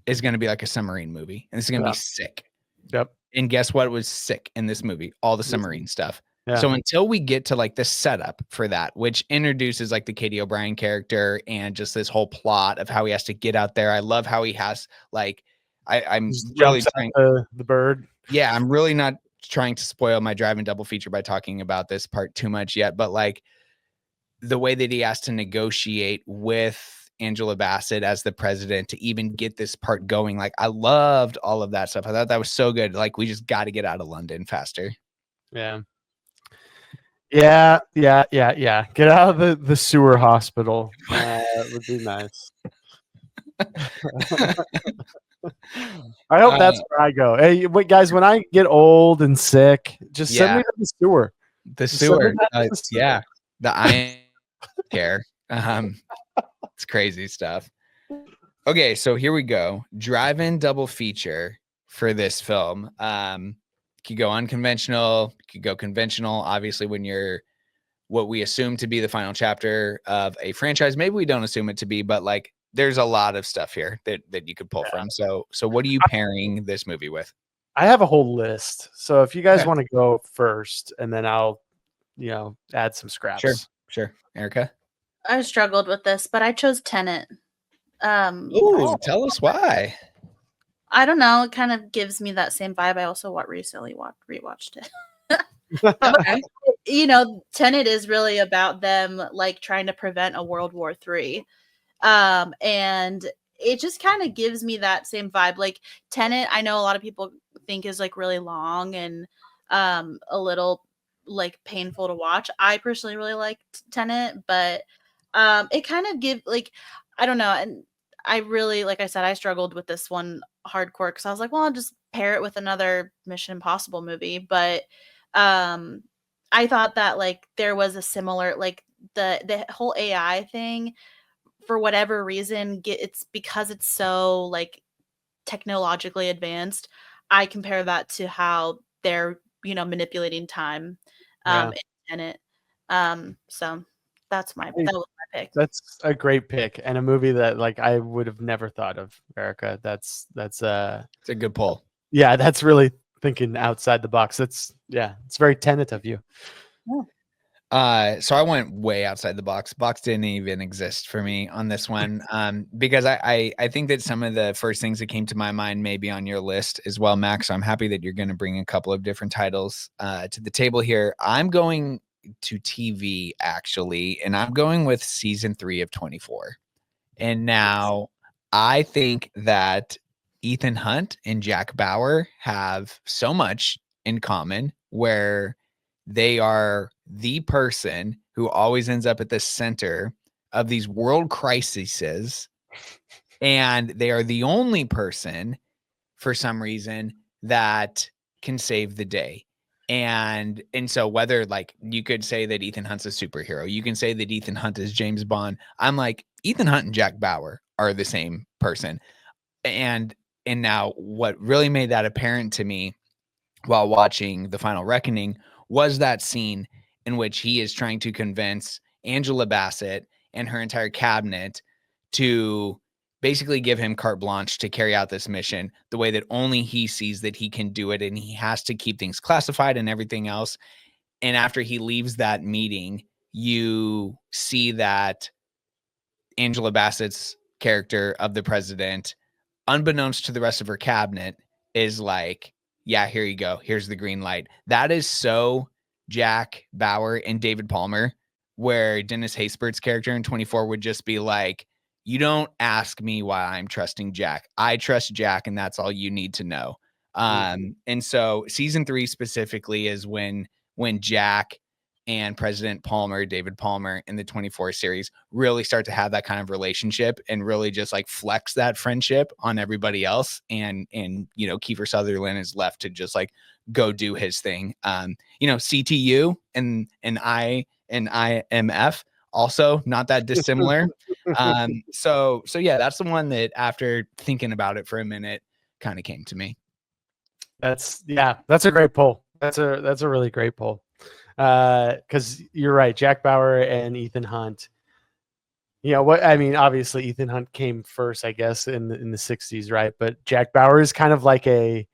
is going to be like a submarine movie. And this is going to be sick. Yep. And guess what was sick in this movie? All the submarine stuff. Yeah. So until we get to like the setup for that, which introduces like the Katie O'Brien character and just this whole plot of how he has to get out there. I love how he has like, I'm Just really jumps trying. at the bird. Yeah, I'm really not trying to spoil my driving double feature by talking about this part too much yet, but like the way that he has to negotiate with Angela Bassett as the president to even get this part going. Like, I loved all of that stuff. I thought that was so good. Like, we just got to get out of London faster. Yeah. Get out of the sewer hospital. Would be nice. I hope that's where I go. Hey, wait, guys, when I get old and sick, just send me to the sewer. The Just send me sewer. back to the sewer. Yeah. The iron care. It's crazy stuff. Okay, so here we go. Drive-in double feature for this film. Could go unconventional, could go conventional. Obviously, when you're what we assume to be the final chapter of a franchise, maybe we don't assume it to be, but like there's a lot of stuff here that you could pull from. So what are you pairing this movie with? I have a whole list. So if you guys want to go first, and then I'll, add some scraps. Sure. Erica? I struggled with this, but I chose Tenet. Ooh, tell us why. I don't know. It kind of gives me that same vibe. I also recently rewatched it. Tenet is really about them like trying to prevent a World War III. And it just kind of gives me that same vibe. Like Tenet, I know a lot of people think is like really long and a little like painful to watch. I personally really liked Tenet, but it kind of I don't know. And I really, like I said, I struggled with this one hardcore because I was like, well, I'll just pair it with another Mission Impossible movie. But I thought that like there was a similar like the whole AI thing for whatever reason it's because it's so like technologically advanced. I compare that to how they're manipulating time in it. So that was my pick. That's a great pick and a movie that like I would have never thought of, Erica. That's it's a good pull. Yeah, that's really thinking outside the box. It's very Tenet of you. So I went way outside the box. Box didn't even exist for me on this one. Because I think that some of the first things that came to my mind may be on your list as well, Max. So I'm happy that you're going to bring a couple of different titles to the table here. I'm going to TV actually, and I'm going with season 3 of 24. And now I think that Ethan Hunt and Jack Bauer have so much in common where they are the person who always ends up at the center of these world crises. And they are the only person, for some reason, that can save the day. And so whether like you could say that Ethan Hunt's a superhero, you can say that Ethan Hunt is James Bond. I'm like, Ethan Hunt and Jack Bauer are the same person. And now what really made that apparent to me while watching The Final Reckoning was that scene in which he is trying to convince Angela Bassett and her entire cabinet to basically give him carte blanche to carry out this mission the way that only he sees that he can do it. And he has to keep things classified and everything else. And after he leaves that meeting, you see that Angela Bassett's character of the president, unbeknownst to the rest of her cabinet, is like, yeah, here you go. Here's the green light. That is so Jack Bauer and David Palmer, where Dennis Haysbert's character in 24 would just be like, you don't ask me why I'm trusting Jack. I trust Jack, and that's all you need to know. And so season 3 specifically is when Jack and President Palmer, David Palmer, in the 24 series really start to have that kind of relationship and really just like flex that friendship on everybody else. And Kiefer Sutherland is left to just like go do his thing. CTU and IMF also not that dissimilar. So yeah, that's the one that after thinking about it for a minute kind of came to me. That's a great poll. That's a really great poll. Because you're right, Jack Bauer and Ethan Hunt. Obviously Ethan Hunt came first, I guess, in the 60s, right? But Jack Bauer is kind of like a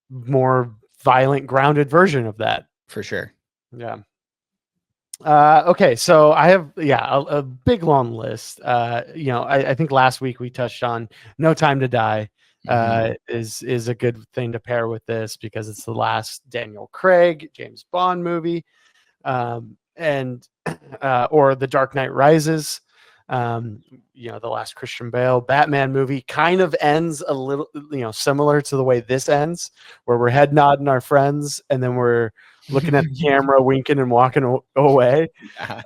more violent, grounded version of that. For sure. Yeah. Okay, so I have a big long list. I think last week we touched on No Time to Die. Is a good thing to pair with this because it's the last Daniel Craig James Bond movie, and or The Dark Knight Rises, the last Christian Bale Batman movie kind of ends a little, similar to the way this ends, where we're head nodding our friends and then we're looking at the camera, winking and walking away. I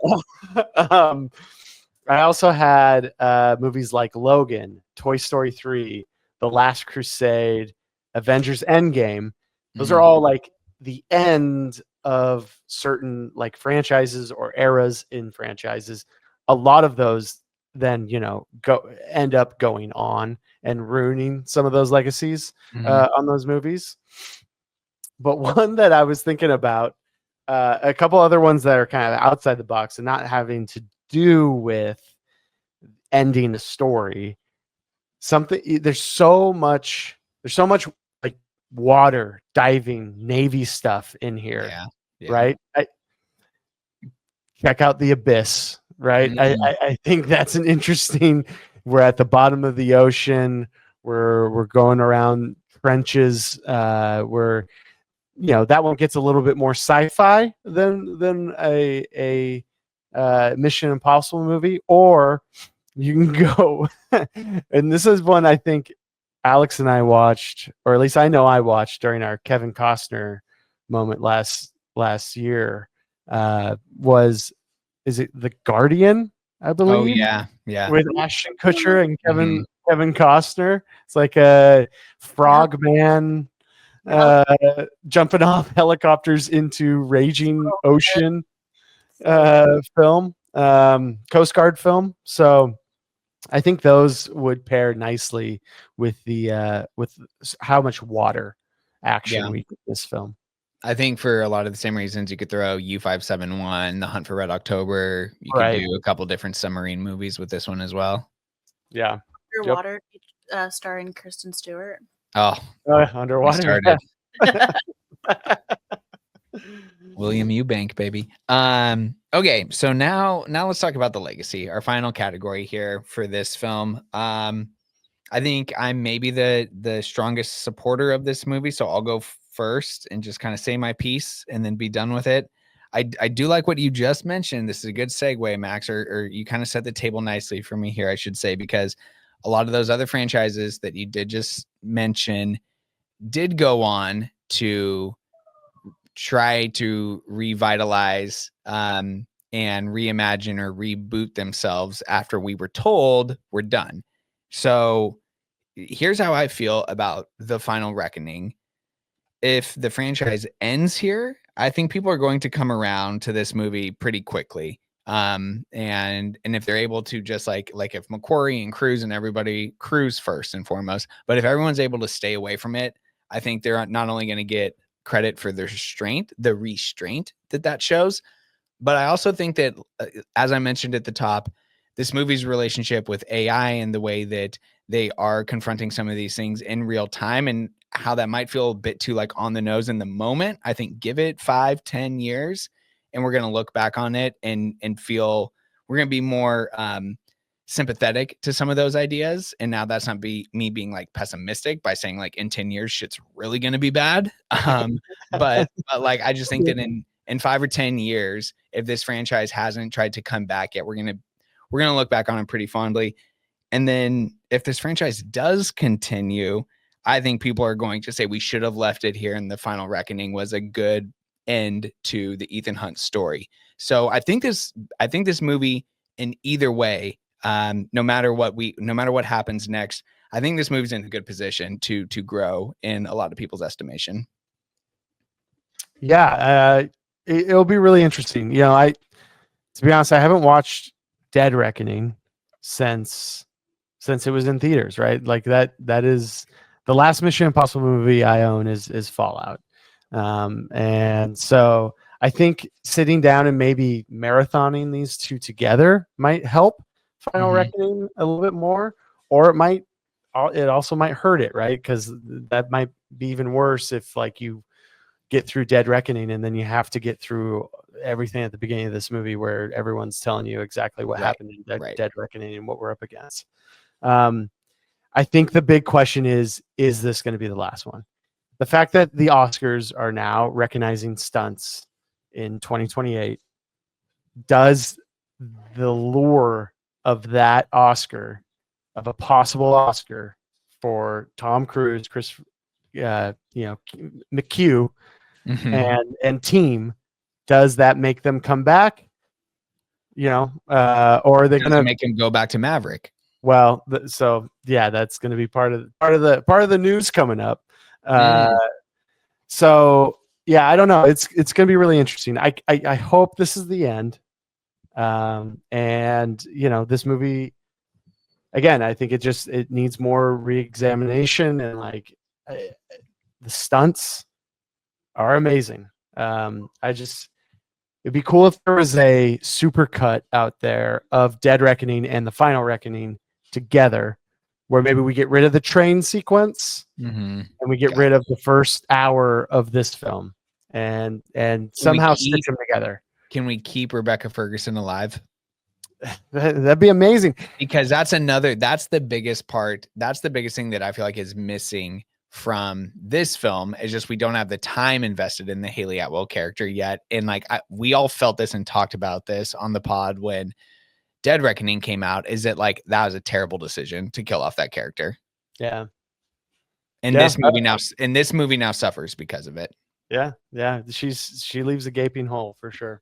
also had movies like Logan, Toy Story 3, The Last Crusade, Avengers Endgame. Those are all like the end of certain like franchises or eras in franchises. A lot of those then, end up going on and ruining some of those legacies on those movies. But one that I was thinking about, a couple other ones that are kind of outside the box and not having to do with ending the story. There's so much like water, diving, Navy stuff in here, right? Check out The Abyss, right? I think that's an interesting. We're at the bottom of the ocean. We're going around trenches. That one gets a little bit more sci-fi than a Mission Impossible movie, or you can go, and this is one I think Alex and I watched, or at least I know I watched during our Kevin Costner moment last year. Is it The Guardian? I believe. Oh yeah. With Ashton Kutcher and Kevin Costner. It's like a frogman jumping off helicopters into raging ocean film, Coast Guard film. So I think those would pair nicely with the with how much water action we get in this film. I think for a lot of the same reasons, you could throw U-571, The Hunt for Red October. You could do a couple different submarine movies with this one as well. Yeah. Underwater, starring Kristen Stewart. Oh, Underwater. William Eubank, baby. Okay, so now let's talk about the legacy, our final category here for this film. I think I'm maybe the strongest supporter of this movie, so I'll go first and just kind of say my piece and then be done with it. I do like what you just mentioned. This is a good segue, Max, or you kind of set the table nicely for me here, I should say, because a lot of those other franchises that you did just mention did go on to try to revitalize and reimagine or reboot themselves after we were told we're done. So here's how I feel about The Final Reckoning. If the franchise ends here, I think people are going to come around to this movie pretty quickly. And if they're able to just like if McQuarrie and Cruise and everybody, Cruise first and foremost, but if everyone's able to stay away from it, I think they're not only going to get credit for the restraint that shows, but I also think that, as I mentioned at the top, this movie's relationship with AI and the way that they are confronting some of these things in real time and how that might feel a bit too like on the nose in the moment. I think give it 5-10 years and we're going to look back on it and feel we're going to be more sympathetic to some of those ideas. And now that's not me being like pessimistic by saying like in 10 years shit's really going to be bad. But like I just think that in 5 or 10 years, if this franchise hasn't tried to come back yet, we're gonna look back on it pretty fondly. And then if this franchise does continue, I think people are going to say we should have left it here, and the final reckoning was a good end to the Ethan Hunt story. So I think this movie, in either way, no matter what happens next, I think this movie's in a good position to grow in a lot of people's estimation. Yeah, it'll be really interesting. You know, to be honest, I haven't watched Dead Reckoning since it was in theaters, right? Like that is the last Mission Impossible movie I own is Fallout. And so I think sitting down and maybe marathoning these two together might help Final Reckoning a little bit more, or it also might hurt it, right? Because that might be even worse if like you get through Dead Reckoning and then you have to get through everything at the beginning of this movie where everyone's telling you exactly what happened in Dead Reckoning and what we're up against. I think the big question is this going to be the last one? The fact that the Oscars are now recognizing stunts in 2028, does the lure of that Oscar, of a possible Oscar for Tom Cruise, McHugh, and team, does that make them come back? Or are they going to make him go back to Maverick? Well, so yeah, that's going to be part of the news coming up. So yeah, I don't know. It's going to be really interesting. I hope this is the end. And this movie, again, I think it needs more re-examination, and like the stunts are amazing. It'd be cool if there was a super cut out there of Dead Reckoning and the Final Reckoning together, where maybe we get rid of the train sequence and we get rid of the first hour of this film and somehow stitch them together. Can we keep Rebecca Ferguson alive? That'd be amazing, because that's the biggest part. That's the biggest thing that I feel like is missing from this film, is just we don't have the time invested in the Haley Atwell character yet. And like we all felt this and talked about this on the pod when Dead Reckoning came out, is that like that was a terrible decision to kill off that character. Yeah. And this movie now suffers because of it. Yeah. She leaves a gaping hole for sure.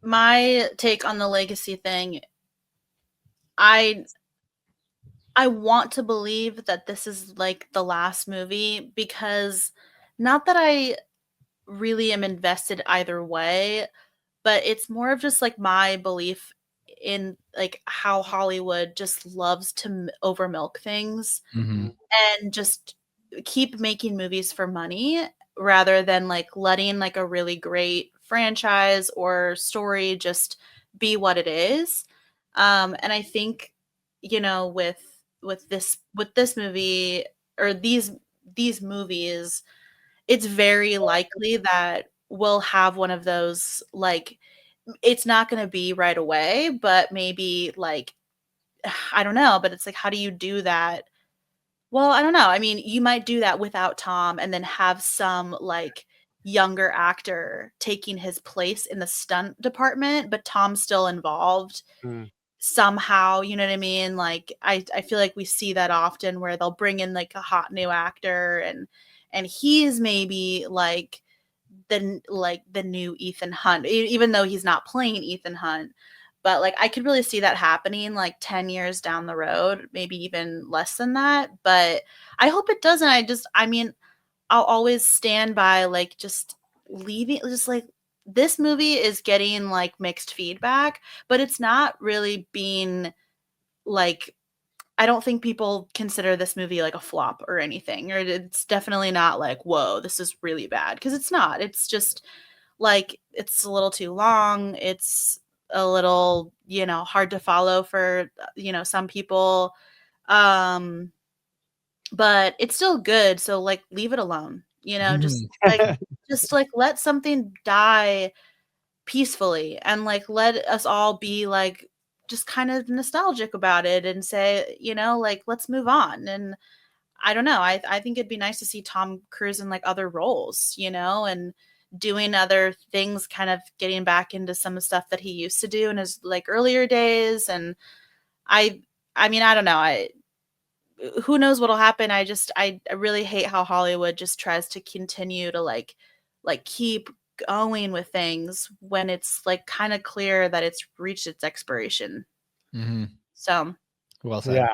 My take on the legacy thing, I want to believe that this is like the last movie, because not that I really am invested either way, but it's more of just like my belief in like how Hollywood just loves to over milk things and just keep making movies for money rather than like letting like a really great franchise or story just be what it is. And I think, with this movie, or these movies, it's very likely that we'll have one of those, like, it's not going to be right away, but maybe like, I don't know, but it's like, how do you do that? Well, I don't know. I mean, you might do that without Tom and then have some like younger actor taking his place in the stunt department, but Tom's still involved somehow, you know what I mean? Like I feel like we see that often, where they'll bring in like a hot new actor and he's maybe like the new Ethan Hunt, even though he's not playing Ethan Hunt. But like I could really see that happening like 10 years down the road, maybe even less than that. But I hope it doesn't. I mean, I'll always stand by like just like this movie is getting like mixed feedback, but it's not really being like, I don't think people consider this movie like a flop or anything, or it's definitely not like, whoa, this is really bad, because it's not. It's just like it's a little too long. It's a little, hard to follow for, some people. But it's still good. So like leave it alone, just like let something die peacefully, and like let us all be like just kind of nostalgic about it and say, you know, like let's move on. And I don't know, I think it'd be nice to see Tom Cruise in like other roles, you know, and doing other things, kind of getting back into some of the stuff that he used to do in his like earlier days. And I I mean, I don't know, who knows what'll happen. I really hate how Hollywood just tries to continue to like keep going with things when it's like kind of clear that it's reached its expiration. Mm-hmm. So Well said.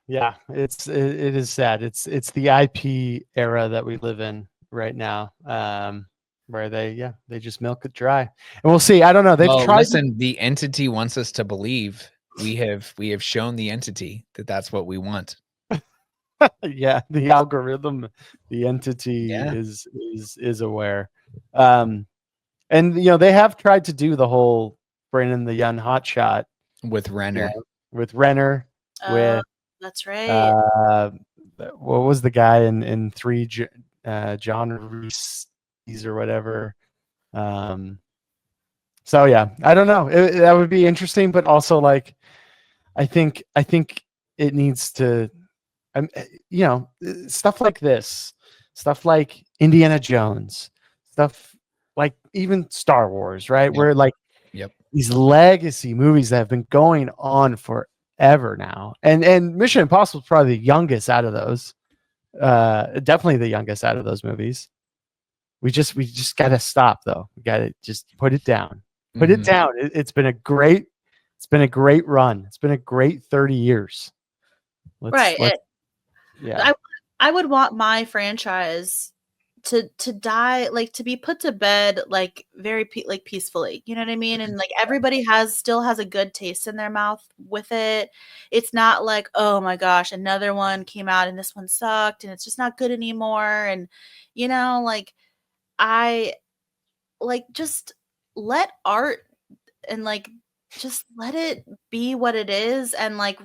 Yeah, it is sad. It's the IP era that we live in right now, where they just milk it dry, and we'll see. I don't know. They've tried. Listen, the entity wants us to believe. We have shown the entity that that's what we want. Yeah, the algorithm, the entity is aware, and you know they have tried to do the whole Brandon the young hotshot with Renner. You know, with Renner, with that's right. What was the guy in 3 John Reese or whatever? So yeah, I don't know. That would be interesting, but also like, I think it needs to, you know, stuff like this, stuff like Indiana Jones, stuff like even Star Wars, right? Yep. Where like these legacy movies that have been going on forever now, and Mission Impossible is probably the youngest out of those. Definitely the youngest out of those movies. We just got to stop though. We got to just put it down. Put it down. It's been a great run. It's been a great 30 years. Yeah. I would want my franchise to die, like to be put to bed like very like peacefully, you know what I mean? And like everybody still has a good taste in their mouth with it. It's not like, oh my gosh, another one came out and this one sucked and it's just not good anymore. And you know, like I like just let art and like just let it be what it is. And like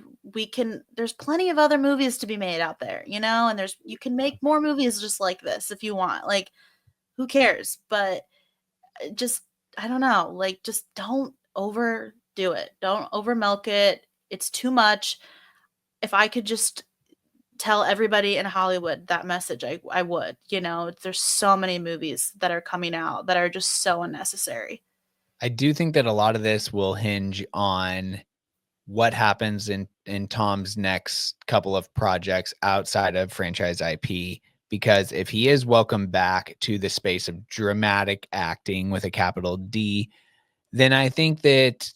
there's plenty of other movies to be made out there, you know, and you can make more movies just like this if you want. Like who cares? But just I don't know, like just don't overdo it. Don't over milk it. It's too much. If I could just tell everybody in Hollywood that message, I would, you know. There's so many movies that are coming out that are just so unnecessary. I do think that a lot of this will hinge on what happens in Tom's next couple of projects outside of franchise IP, because if he is welcomed back to the space of dramatic acting with a capital D, then I think that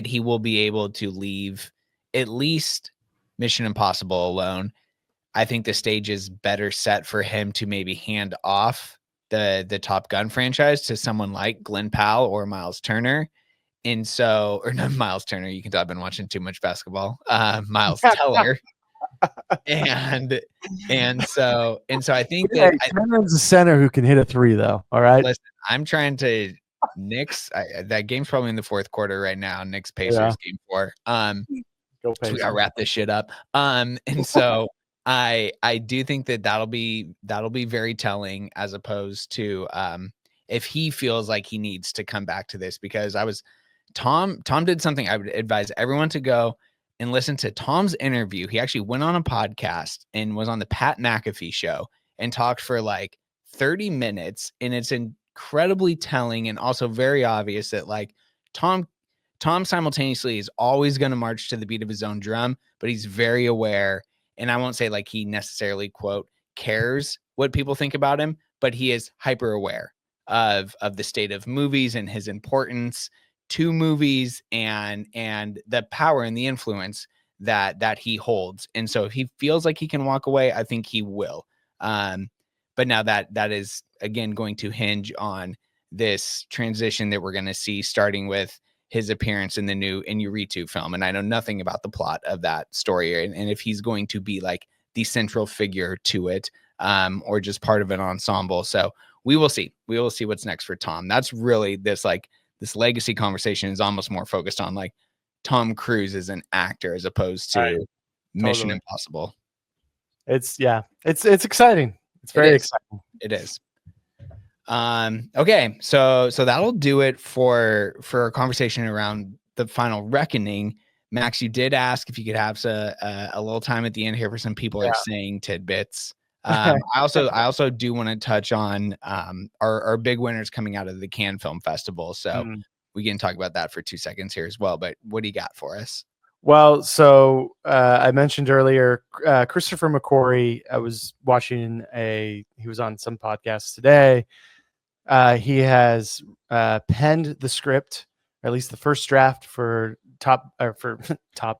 he will be able to leave at least Mission Impossible alone. I think the stage is better set for him to maybe hand off the Top Gun franchise to someone like Glenn Powell or Miles Turner. And so, or not Miles Turner, you can tell I've been watching too much basketball. Miles Teller. and so I think that Turner's a center who can hit a 3 though. All right. Listen, I'm trying to Knicks. That game's probably in the fourth quarter right now. Knicks Pacers game 4. Go so we gotta wrap this shit up. And so I do think that that'll be very telling, as opposed to if he feels like he needs to come back to this, because Tom did something I would advise everyone to go and listen to Tom's interview. He actually went on a podcast and was on the Pat McAfee show and talked for like 30 minutes. And it's incredibly telling and also very obvious that like Tom simultaneously is always going to march to the beat of his own drum, but he's very aware. And I won't say like he necessarily, quote, cares what people think about him, but he is hyper aware of the state of movies and his importance to movies and the power and the influence that he holds. And so if he feels like he can walk away, I think he will. But now that is again going to hinge on this transition that we're going to see, starting with his appearance in the new Iñárritu film. And I know nothing about the plot of that story and if he's going to be like the central figure to it, or just part of an ensemble. So we will see. We will see what's next for Tom. That's really this legacy conversation is almost more focused on like Tom Cruise as an actor as opposed to Mission Impossible. It's exciting. It's very exciting. It is. Okay, so that'll do it for our conversation around the final reckoning. Max, you did ask if you could have a little time at the end here for some people are saying tidbits. I also do want to touch on our big winners coming out of the Cannes Film Festival. So we can talk about that for 2 seconds here as well. But what do you got for us? Well, so I mentioned earlier, Christopher McQuarrie. I was watching he was on some podcast today. He has penned the script, or at least the first draft for Top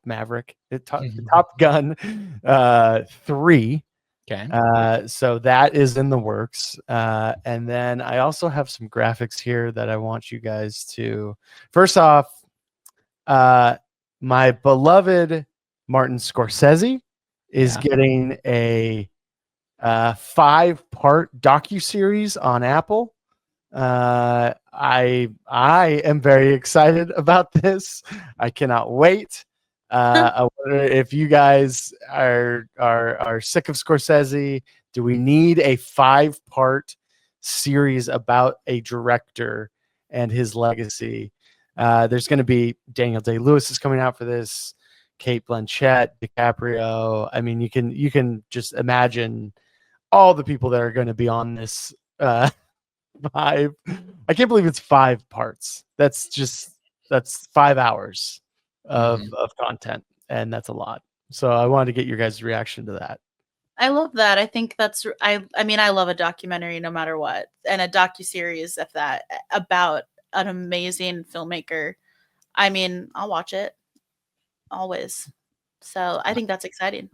Maverick, Top Gun 3. Okay. So that is in the works. And then I also have some graphics here that I want you guys to. First off, my beloved Martin Scorsese is getting a 5-part docuseries on Apple. I am very excited about this. I cannot wait. I wonder if you guys are sick of Scorsese. Do we need a 5-part series about a director and his legacy? There's going to be Daniel Day-Lewis is coming out for this, Kate Blanchett, DiCaprio. I mean, you can just imagine all the people that are going to be on this 5. I can't believe it's 5 parts. That's 5 hours of content, and that's a lot. So I wanted to get your guys' reaction to that. I love that. I think that's I mean, I love a documentary no matter what, and a docuseries if that about an amazing filmmaker. I mean, I'll watch it always. So I think that's exciting.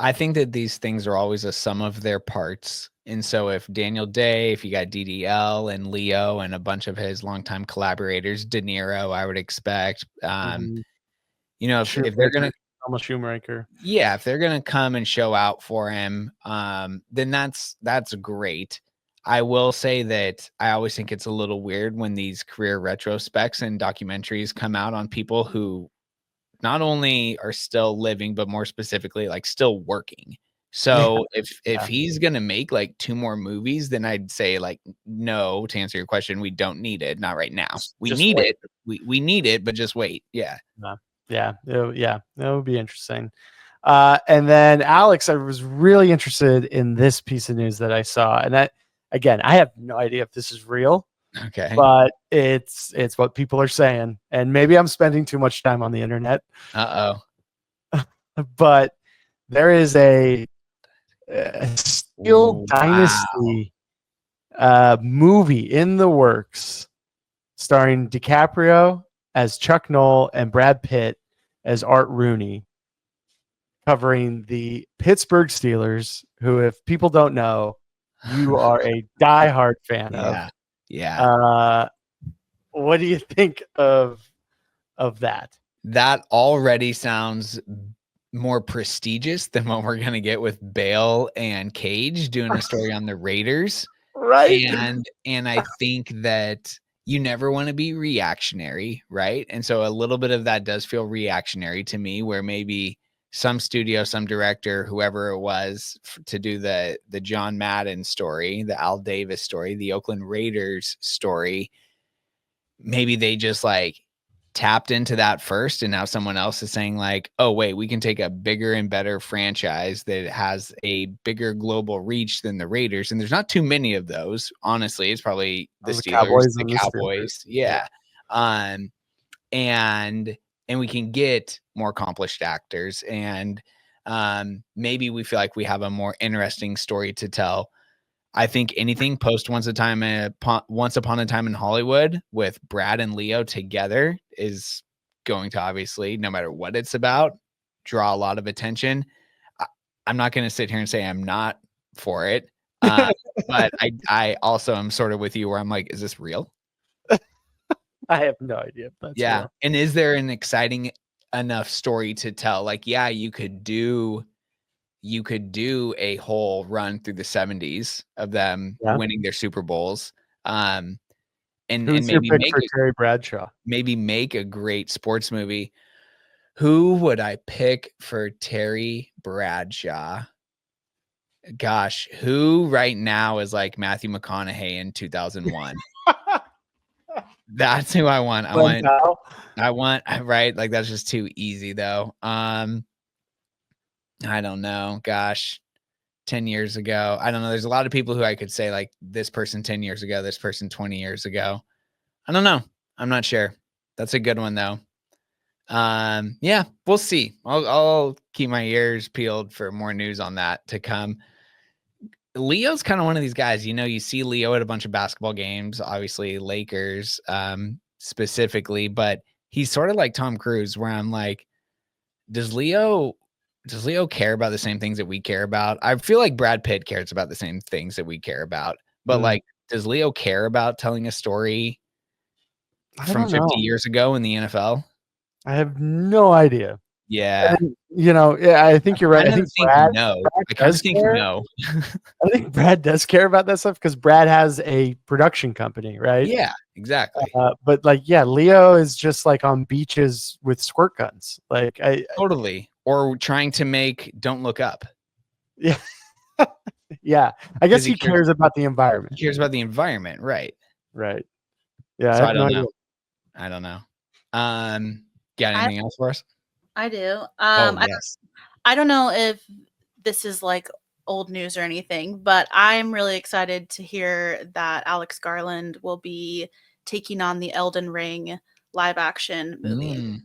I think that these things are always a sum of their parts. And so if Daniel Day, if you got DDL and Leo and a bunch of his longtime collaborators, De Niro, I would expect, you know, if they're going to, almost Shoemaker. Yeah, if they're going to come and show out for him, then that's great. I will say that I always think it's a little weird when these career retrospects and documentaries come out on people who not only are still living, but more specifically, like still working. So if he's going to make like 2 more movies, then I'd say like, no, to answer your question, we don't need it. Not right now. We need it. We need it, but just wait. Yeah. Yeah. That would be interesting. And then Alex, I was really interested in this piece of news that I saw. And that, again, I have no idea if this is real. Okay. But it's what people are saying. And maybe I'm spending too much time on the internet. But there is a Steel Dynasty movie in the works starring DiCaprio as Chuck Noll and Brad Pitt as Art Rooney, covering the Pittsburgh Steelers, who, if people don't know, you are a diehard fan of. Yeah. What do you think of that? That already sounds more prestigious than what we're going to get with Bale and Cage doing a story on the Raiders. Right. And I think that you never want to be reactionary, right? And so a little bit of that does feel reactionary to me, where maybe some studio, some director, whoever it was, to do the John Madden story, the Al Davis story, the Oakland Raiders story, maybe they just like tapped into that first, and now someone else is saying like, oh wait, we can take a bigger and better franchise that has a bigger global reach than the Raiders, and there's not too many of those, honestly. It's probably the Steelers, the Cowboys. Yeah. And we can get more accomplished actors, and maybe we feel like we have a more interesting story to tell. I think anything post Once Upon a Time in Hollywood with Brad and Leo together is going to, obviously, no matter what it's about, draw a lot of attention. I'm not going to sit here and say I'm not for it, but I also am sort of with you where I'm like, is this real? I have no idea if that's real. And is there an exciting enough story to tell? Like, yeah, you could do a whole run through the 70s of them winning their Super Bowls. And maybe make Terry Bradshaw. Maybe make a great sports movie. Who would I pick for Terry Bradshaw? Gosh, who right now is like Matthew McConaughey in 2001? That's who I want. I want right. Like that's just too easy though. I don't know. Gosh, 10 years ago. I don't know. There's a lot of people who I could say like this person 10 years ago, this person 20 years ago. I don't know. I'm not sure. That's a good one though. Yeah, we'll see. I'll keep my ears peeled for more news on that to come. Leo's kind of one of these guys, you see Leo at a bunch of basketball games, obviously Lakers, specifically, but he's sort of like Tom Cruise where I'm like, does Leo care about the same things that we care about? I feel like Brad Pitt cares about the same things that we care about, but like, does Leo care about telling a story from 50 years ago in the NFL? I have no idea. Yeah. I think you're right. I think Brad does care. No. I think Brad does care about that stuff because Brad has a production company, right? Yeah, exactly. But like, yeah, Leo is just like on beaches with squirt guns. Like totally. Or trying to make Don't Look Up. Yeah. Yeah. I guess he cares about the environment. He cares about the environment, right. Right. Yeah. So I don't know. I don't know. Got anything else for us? I do. Yes. I don't know if this is like old news or anything, but I'm really excited to hear that Alex Garland will be taking on the Elden Ring live action movie.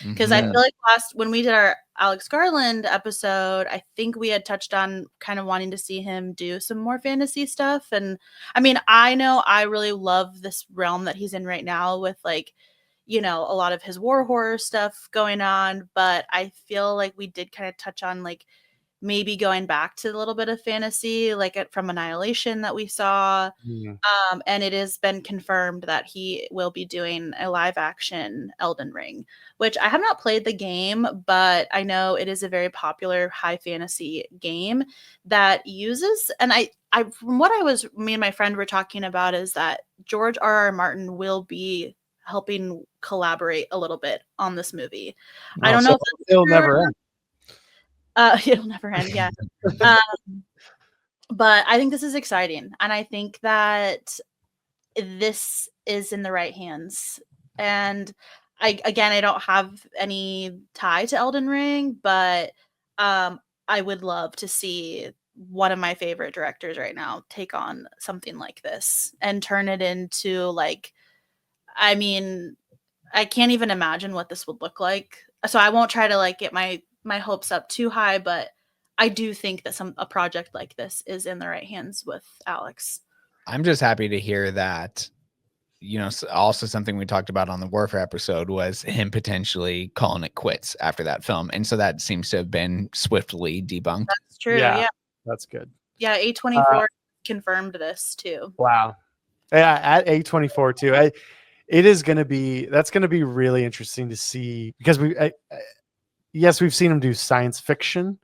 Because I feel like when we did our Alex Garland episode, I think we had touched on kind of wanting to see him do some more fantasy stuff. And I mean, I know I really love this realm that he's in right now with like, a lot of his war horror stuff going on, but I feel like we did kind of touch on like maybe going back to a little bit of fantasy, like from Annihilation that we saw. And it has been confirmed that he will be doing a live action Elden Ring, which I have not played the game, but I know it is a very popular high fantasy game that uses, and I from what me and my friend were talking about is that George R.R. Martin will be helping collaborate a little bit on this movie. I don't know if it'll never end. It'll never end, yeah. But I think this is exciting, and I think that this is in the right hands. And I don't have any tie to Elden Ring, but I would love to see one of my favorite directors right now take on something like this and turn it into like, I mean, I can't even imagine what this would look like. So I won't try to like get my hopes up too high, but I do think that a project like this is in the right hands with Alex. I'm just happy to hear that. Also something we talked about on the Warfare episode was him potentially calling it quits after that film. And so that seems to have been swiftly debunked. That's true. Yeah. That's good. Yeah. A24 confirmed this too. Wow. Yeah. At A24 too. That's going to be really interesting to see because yes, we've seen him do science fiction,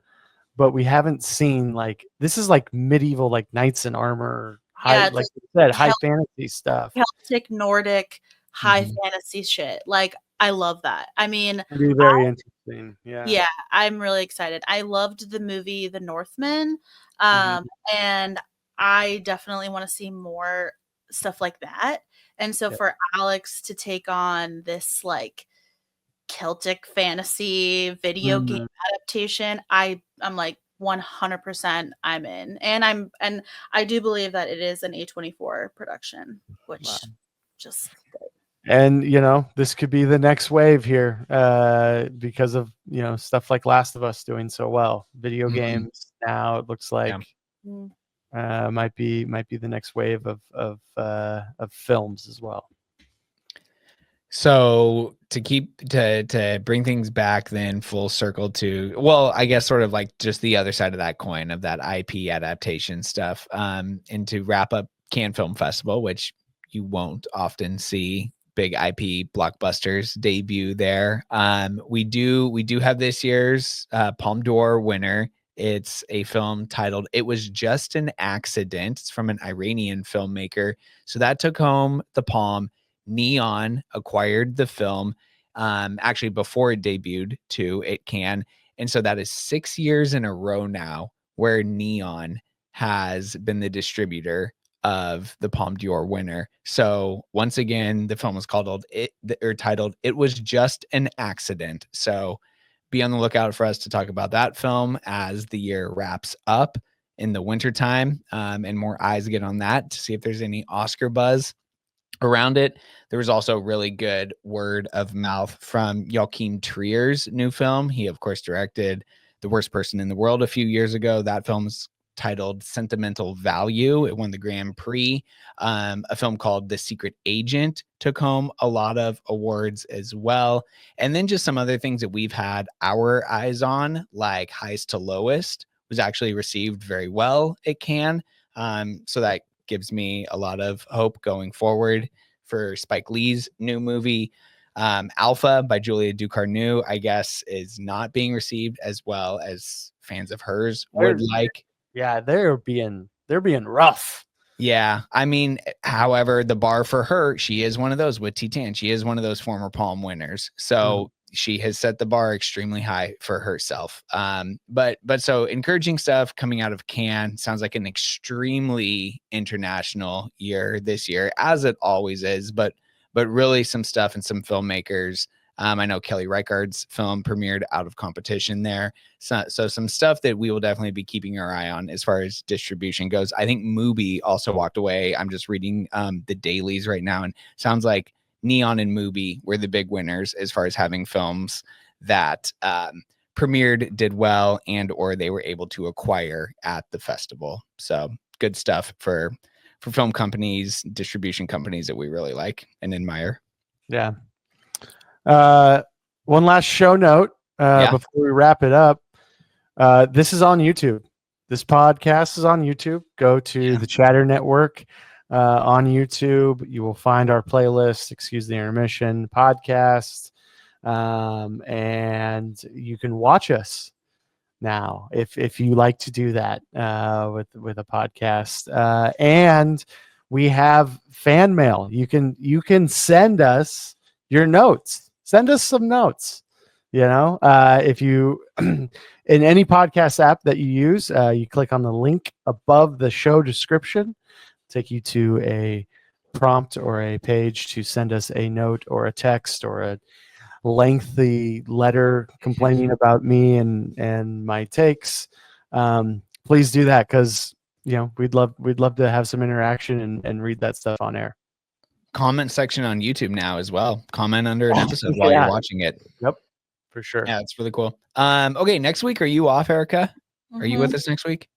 but we haven't seen like, this is like medieval, like knights in armor, like you said, high fantasy stuff. Celtic, Nordic, high fantasy shit. Like, I love that. I mean, it'll be very interesting. Yeah. Yeah, I'm really excited. I loved the movie The Northman. And I definitely want to see more stuff like that. And so for Alex to take on this like Celtic fantasy video game adaptation, I'm like 100% I'm in. And I do believe that it is an A24 production, which just great. And this could be the next wave here because of stuff like Last of Us doing so well. Video games now it looks like might be the next wave of films as well. So to bring things back then full circle to, well, I guess sort of like just the other side of that coin of that IP adaptation stuff, and to wrap up Cannes Film Festival, which you won't often see big IP blockbusters debut there. We do have this year's Palme d'Or winner. It's a film titled It Was Just an Accident. It's from an Iranian filmmaker. So that took home the Palme. Neon acquired the film actually before it debuted too at Cannes. And so that is 6 years in a row now where Neon has been the distributor of the Palme d'Or winner. So once again, the film was titled "It Was Just an Accident." So be on the lookout for us to talk about that film as the year wraps up in the wintertime, and more eyes get on that to see if there's any Oscar buzz around it. There was also really good word of mouth from Joachim Trier's new film. He, of course, directed The Worst Person in the World a few years ago. That film's titled Sentimental Value. It won the Grand Prix. A film called The Secret Agent took home a lot of awards as well. And then just some other things that we've had our eyes on, like Highest to Lowest, was actually received very well at Cannes. So that gives me a lot of hope going forward for Spike Lee's new movie. Alpha by Julia Ducournau, I guess, is not being received as well as fans of hers would like. Yeah, they're being rough. Yeah, I mean, however, the bar for her, she is one of those with Titan. She is one of those former Palme winners. So she has set the bar extremely high for herself. But so encouraging stuff coming out of Cannes. Sounds like an extremely international year this year, as it always is, but really some stuff and some filmmakers. I know Kelly Reichardt's film premiered out of competition there. So some stuff that we will definitely be keeping our eye on as far as distribution goes. I think Mubi also walked away. I'm just reading the dailies right now, and sounds like Neon and Mubi were the big winners as far as having films that premiered, did well, and or they were able to acquire at the festival. So good stuff for film companies, distribution companies that we really like and admire. Yeah. One last show note before we wrap it up. This is on YouTube. This podcast is on YouTube. Go to the Chatter Network on YouTube. You will find our playlist, Excuse the Intermission podcast, and you can watch us now if you like to do that with a podcast. And we have fan mail. You can send us your notes. Send us some notes. If you in any podcast app that you use, you click on the link above the show description, take you to a prompt or a page to send us a note or a text or a lengthy letter complaining about me and my takes. Please do that, because we'd love to have some interaction and read that stuff on air. Comment section on YouTube now as well. Comment under an episode while you're watching it. Yep, for sure. Yeah, it's really cool. Okay, next week, are you off, Erica? Are you with us next week?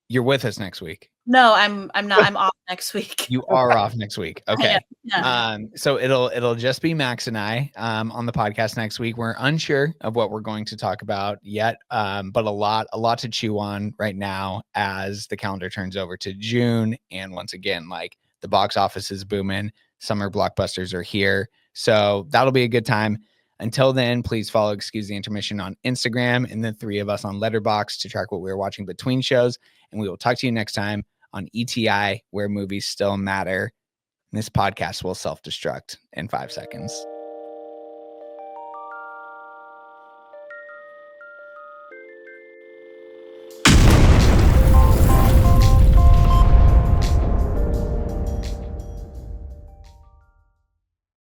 You're with us next week. No, I'm not. I'm off next week. You are off next week. Okay. Yeah. So it'll just be Max and I on the podcast next week. We're unsure of what we're going to talk about yet, but a lot to chew on right now as the calendar turns over to June. And once again, like, the box office is booming. Summer blockbusters are here. So that'll be a good time. Until then, please follow Excuse the Intermission on Instagram and the three of us on Letterboxd to track what we're watching between shows. And we will talk to you next time on ETI, where movies still matter. And this podcast will self-destruct in 5 seconds.